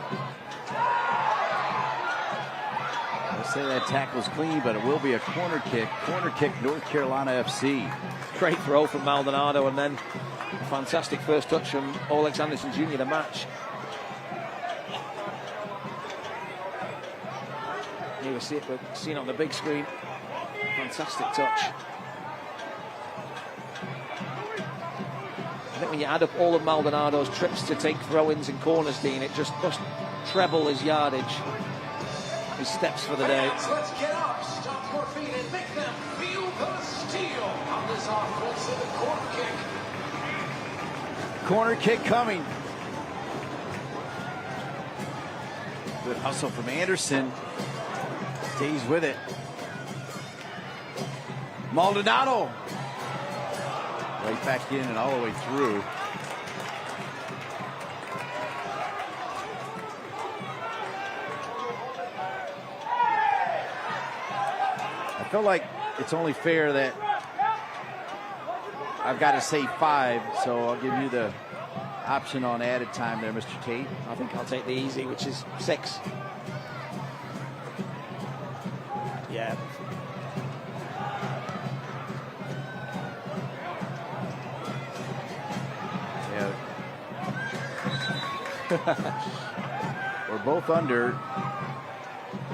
I'll say that tackle's clean, but it will be a corner kick. Corner kick, North Carolina FC.
Great throw from Maldonado, and then a fantastic first touch from Alex Anderson Jr. to match. You will see it, but seen it on the big screen. Fantastic touch. I think when you add up all of Maldonado's trips to take throw-ins and corners, Dean, it just must treble his yardage, his steps for the day.
Let's get up, stomp your feet, and make them feel the steel on this offensive corner kick.
Corner kick coming. Good hustle from Anderson. Stays with it. Maldonado. Right back in and all the way through. I feel like it's only fair that I've got to say 5, so I'll give you the option on added time there, Mr. Tate.
I think I'll take the easy, which is 6. Yeah.
We're both under.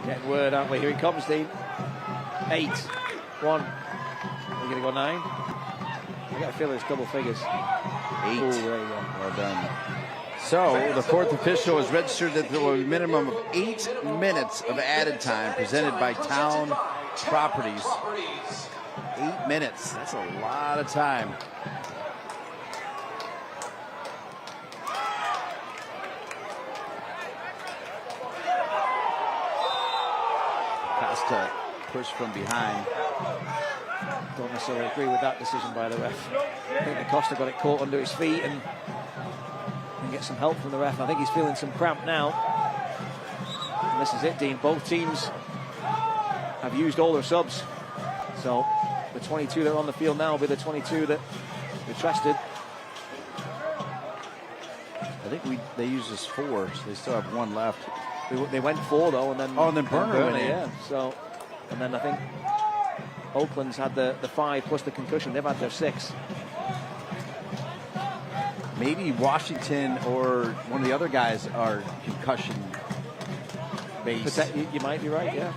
Getting word, aren't we? Here he comes, Dean. 8. 1. Are we going to go 9? I got a feeling it's double figures.
8.
Ooh, there you go.
Well done. So the fourth official has registered that there will be a minimum of 8 minutes of added time presented by Town Properties. 8 minutes. That's a lot of time. Costa push from behind.
Don't necessarily agree with that decision by the ref. I think Costa got it caught under his feet and get some help from the ref. I think he's feeling some cramp now. And this is it, Dean. Both teams have used all their subs. So the 22 that are on the field now will be the 22 that we trusted.
I think they used us 4, so they still have 1 left.
They went 4 though, and then
Burner went in.
Yeah. So, and then I think Oakland's had the 5 plus the concussion. They've had their 6.
Maybe Washington or one of the other guys are concussion based.
You might be right. Yeah.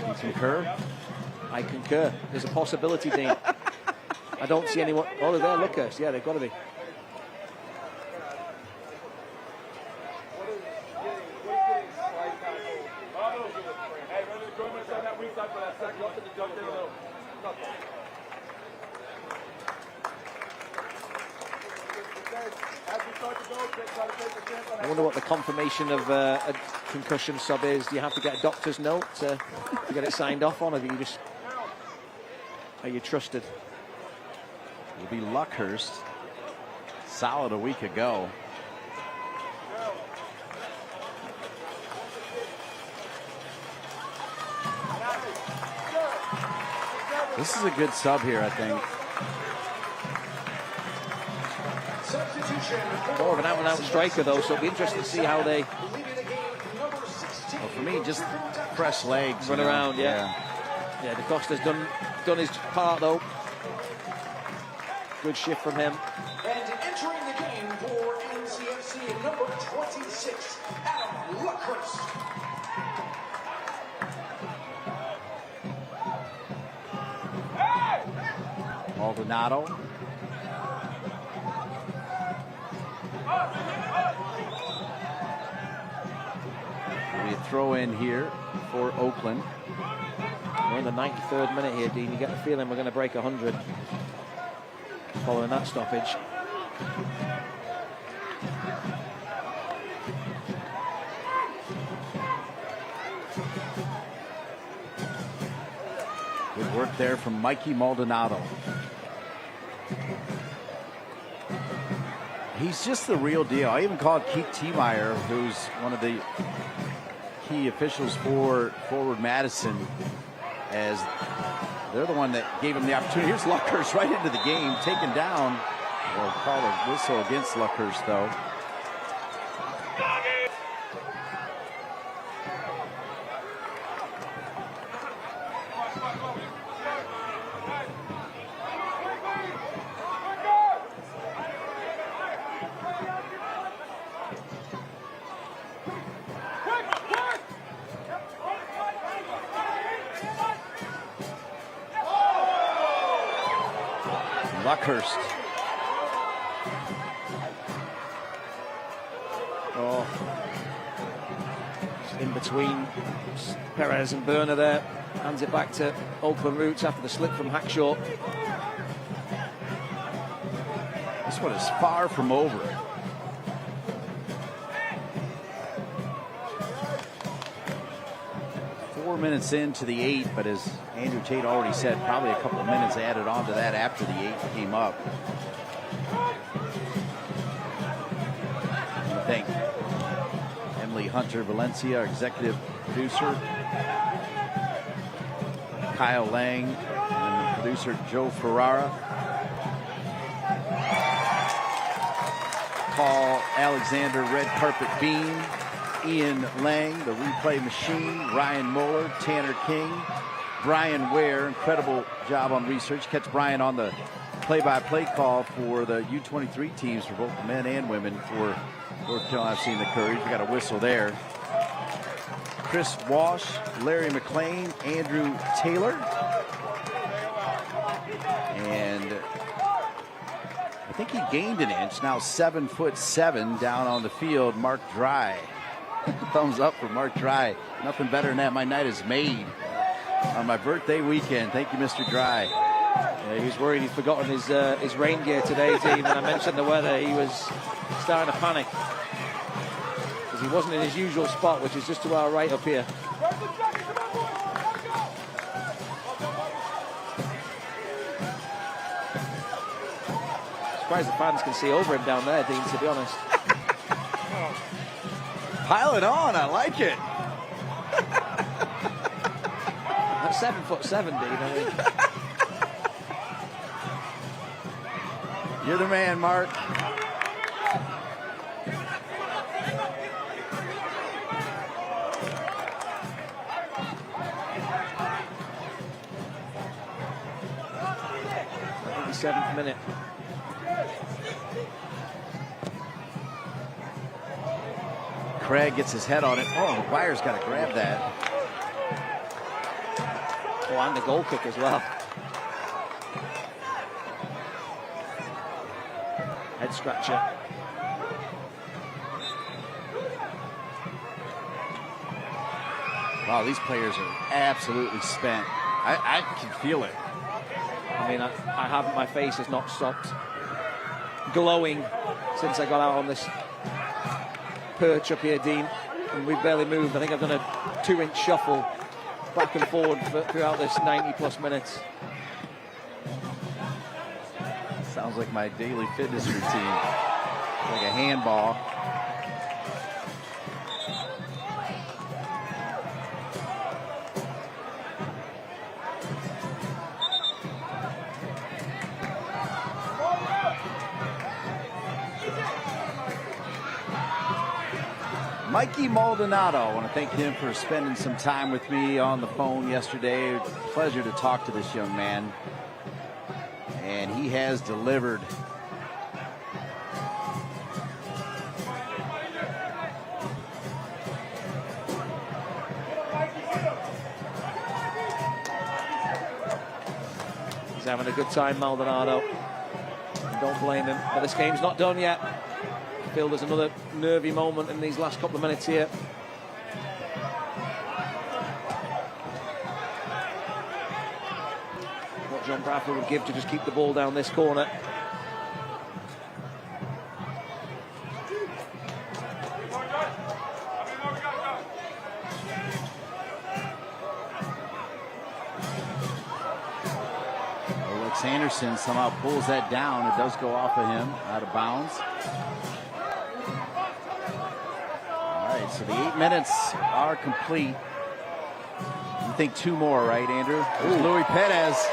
You concur?
I concur. There's a possibility, Dean. I don't see anyone. Oh, they're there. Look us. Yeah, they've got to be. I wonder what the confirmation of a concussion sub is. Do you have to get a doctor's note to get it signed off on, or are you trusted?
It'll be Luckhurst. Solid a week ago. This is a good sub here, I think.
More of an out-and-out striker, though, so it'll be interesting to see how they...
Well, for me, just fresh legs.
Run around, yeah. Yeah, De Costa's done his part, though. Good shift from him.
And entering the game for NCFC, number 26, Adam Luckhurst.
Maldonado. We throw in here for Oakland.
We're in the 93rd minute here, Dean. You get the feeling we're going to break 100 following that stoppage.
Good work there from Mikey Maldonado. He's just the real deal. I even called Keith Tiemeyer, who's one of the key officials for Forward Madison, as they're the one that gave him the opportunity. Here's Luckhurst right into the game, taken down. We'll call a whistle against Luckhurst, though. Luckhurst.
Oh, in between Perez and Berner there. Hands it back to Oakland Roots after the slip from Hackshaw.
This one is far from over. Minutes into the 8, but as Andrew Tate already said, probably a couple of minutes added on to that after the 8 came up. I want to thank Emily Hunter Valencia, our executive producer, Kyle Lang, and the producer Joe Ferrara, Paul Alexander, Red Carpet Bean, Ian Lang, the replay machine, Ryan Muller, Tanner King, Brian Ware, incredible job on research. Catch Brian on the play-by-play call for the U23 teams for both men and women for North Carolina FC and the Courage. We got a whistle there. Chris Walsh, Larry McLean, Andrew Taylor, and I think he gained an inch, now 7'7" down on the field, Mark Dry. Thumbs up for Mark Dry. Nothing better than that. My night is made on my birthday weekend. Thank you, Mr. Dry.
Yeah, he was worried he'd forgotten his rain gear today, Dean. When I mentioned the weather, he was starting to panic because he wasn't in his usual spot, which is just to our right up here. Surprised the fans can see over him down there, Dean, to be honest.
Pile it on, I like it.
That's 7'7", Dean, I think.
You're the man, Mark.
The 7th minute.
Craig gets his head on it. Oh, Wire's got to grab that.
Oh, and the goal kick as well. Head scratcher.
Wow, these players are absolutely spent. I can feel it.
I mean, I haven't. My face has not stopped glowing since I got out on this perch up here, Dean, and we've barely moved. I think I've done a 2-inch shuffle back and forward throughout this 90+ minutes.
Sounds like my daily fitness routine. Like a handball. Mikey Maldonado, I want to thank him for spending some time with me on the phone yesterday. Pleasure to talk to this young man. And he has delivered.
He's having a good time, Maldonado. And don't blame him, but this game's not done yet. I feel there's another nervy moment in these last couple of minutes here. What John Bradford would give to just keep the ball down this corner.
Anderson somehow pulls that down. It does go off of him, out of bounds. All right, so the 8 minutes are complete. You think 2 more, right, Andrew? There's Louis Perez.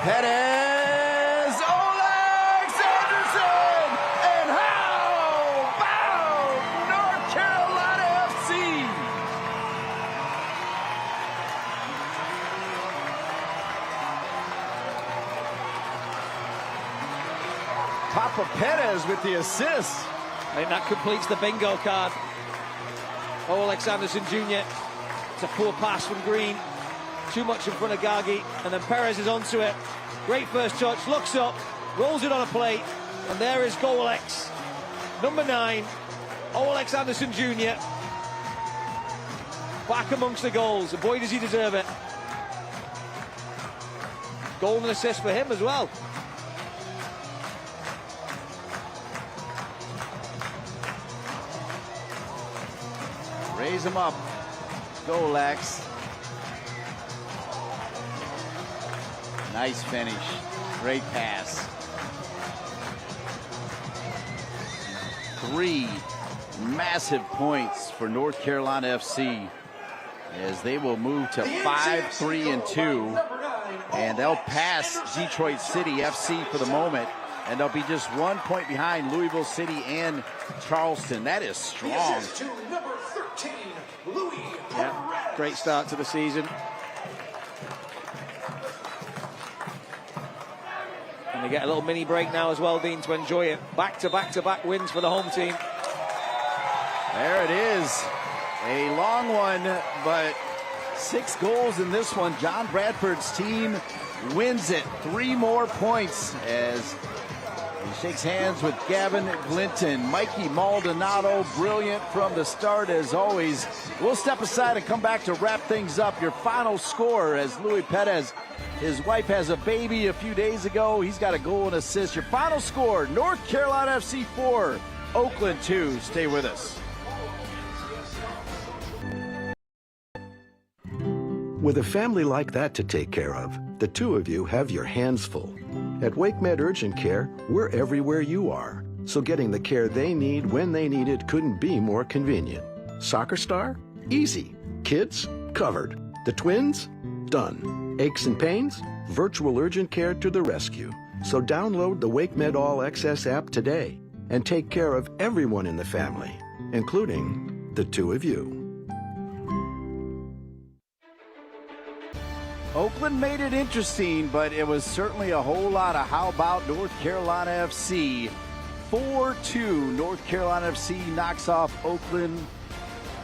Perez! Alex Anderson! And how about North Carolina FC? Papa Perez with the assist.
I think that completes the bingo card. Alex Anderson Jr. It's a poor pass from Green. Too much in front of Gagi. And then Perez is onto it. Great first touch. Looks up. Rolls it on a plate. And there is Goalex. Number 9. Alex Anderson Jr. Back amongst the goals. And boy, does he deserve it. Goal and assist for him as well.
Raise him up. Goalex. Nice finish. Great pass. 3 massive points for North Carolina FC as they will move to 5-3-2, and they'll pass Detroit City FC for the moment, and they'll be just 1 point behind Louisville City and Charleston. That is strong.
Yeah, great start to the season. And they get a little mini break now as well, Dean, to enjoy it. Back-to-back wins for the home team.
There it is. A long one, but 6 goals in this one. John Bradford's team wins it. 3 more points as he shakes hands with Gavin Glinton. Mikey Maldonado, brilliant from the start as always. We'll step aside and come back to wrap things up. Your final score as Louis Perez, his wife has a baby a few days ago. He's got a goal and assist. Your final score, North Carolina FC 4, Oakland 2. Stay with us.
With a family like that to take care of, the 2 of you have your hands full. At WakeMed Urgent Care, we're everywhere you are, so getting the care they need when they need it couldn't be more convenient. Soccer star? Easy. Kids? Covered. The twins? Done. Aches and pains? Virtual urgent care to the rescue. So download the WakeMed All Access app today and take care of everyone in the family, including the 2 of you.
Oakland made it interesting, but it was certainly a whole lot of how about North Carolina FC. 4-2, North Carolina FC knocks off Oakland.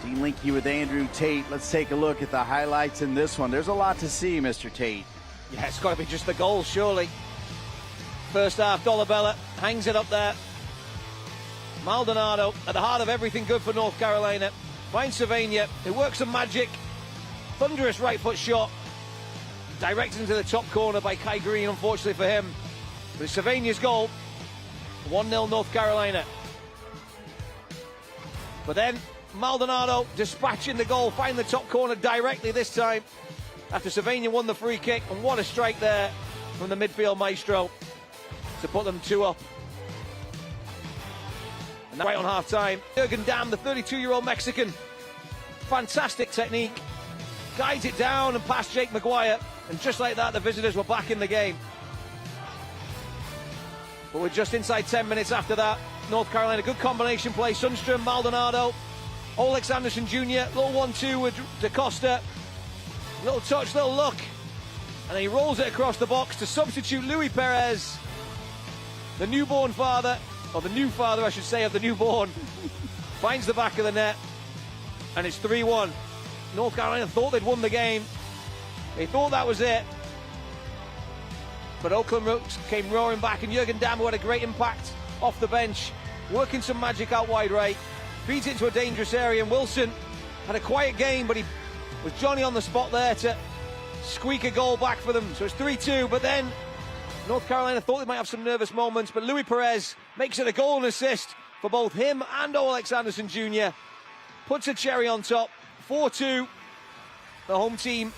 Dean Linke with Andrew Tate. Let's take a look at the highlights in this one. There's a lot to see, Mr. Tate.
Yeah, it's got to be just the goal, surely. First half, Dolabella hangs it up there. Maldonado at the heart of everything good for North Carolina. Finds Savania, who works some magic. Thunderous right foot shot. Directed into the top corner by Kai Green, unfortunately for him. But it's Savania's goal. 1-0 North Carolina. But then Maldonado dispatching the goal, finding the top corner directly this time after Savania won the free kick. And what a strike there from the midfield maestro to put them 2-up. And right on half time, Jurgen Damm, the 32-year-old Mexican, fantastic technique, guides it down and past Jake Maguire. And just like that, the visitors were back in the game. But we're just inside 10 minutes after that. North Carolina, good combination play. Sundstrom, Maldonado. Alex Anderson Jr., little 1-2 with DaCosta. Little touch, little look. And he rolls it across the box to substitute Luis Perez. The newborn father, or the new father, I should say, of the newborn, finds the back of the net. And it's 3-1. North Carolina thought they'd won the game. They thought that was it. But Oakland Roots came roaring back, and Jurgen Damm, who had a great impact off the bench, working some magic out wide right, feeds it into a dangerous area, and Wilson had a quiet game, but he was Johnny on the spot there to squeak a goal back for them. So it's 3-2, but then North Carolina thought they might have some nervous moments, but Luis Perez makes it a goal and assist for both him and Alex Anderson Jr. Puts a cherry on top. 4-2. The home team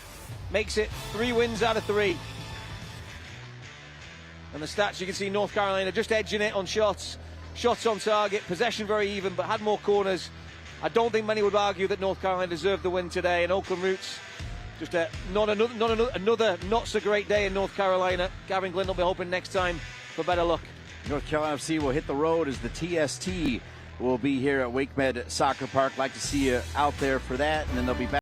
makes it 3 wins out of 3. And the stats, you can see North Carolina just edging it on shots. Shots on target, possession very even, but had more corners. I don't think many would argue that North Carolina deserved the win today. And Oakland Roots, just another not so great day in North Carolina. Gavin Glynn will be hoping next time for better luck.
North Carolina FC will hit the road as the TST will be here at WakeMed Soccer Park. Like to see you out there for that, and then they'll be back.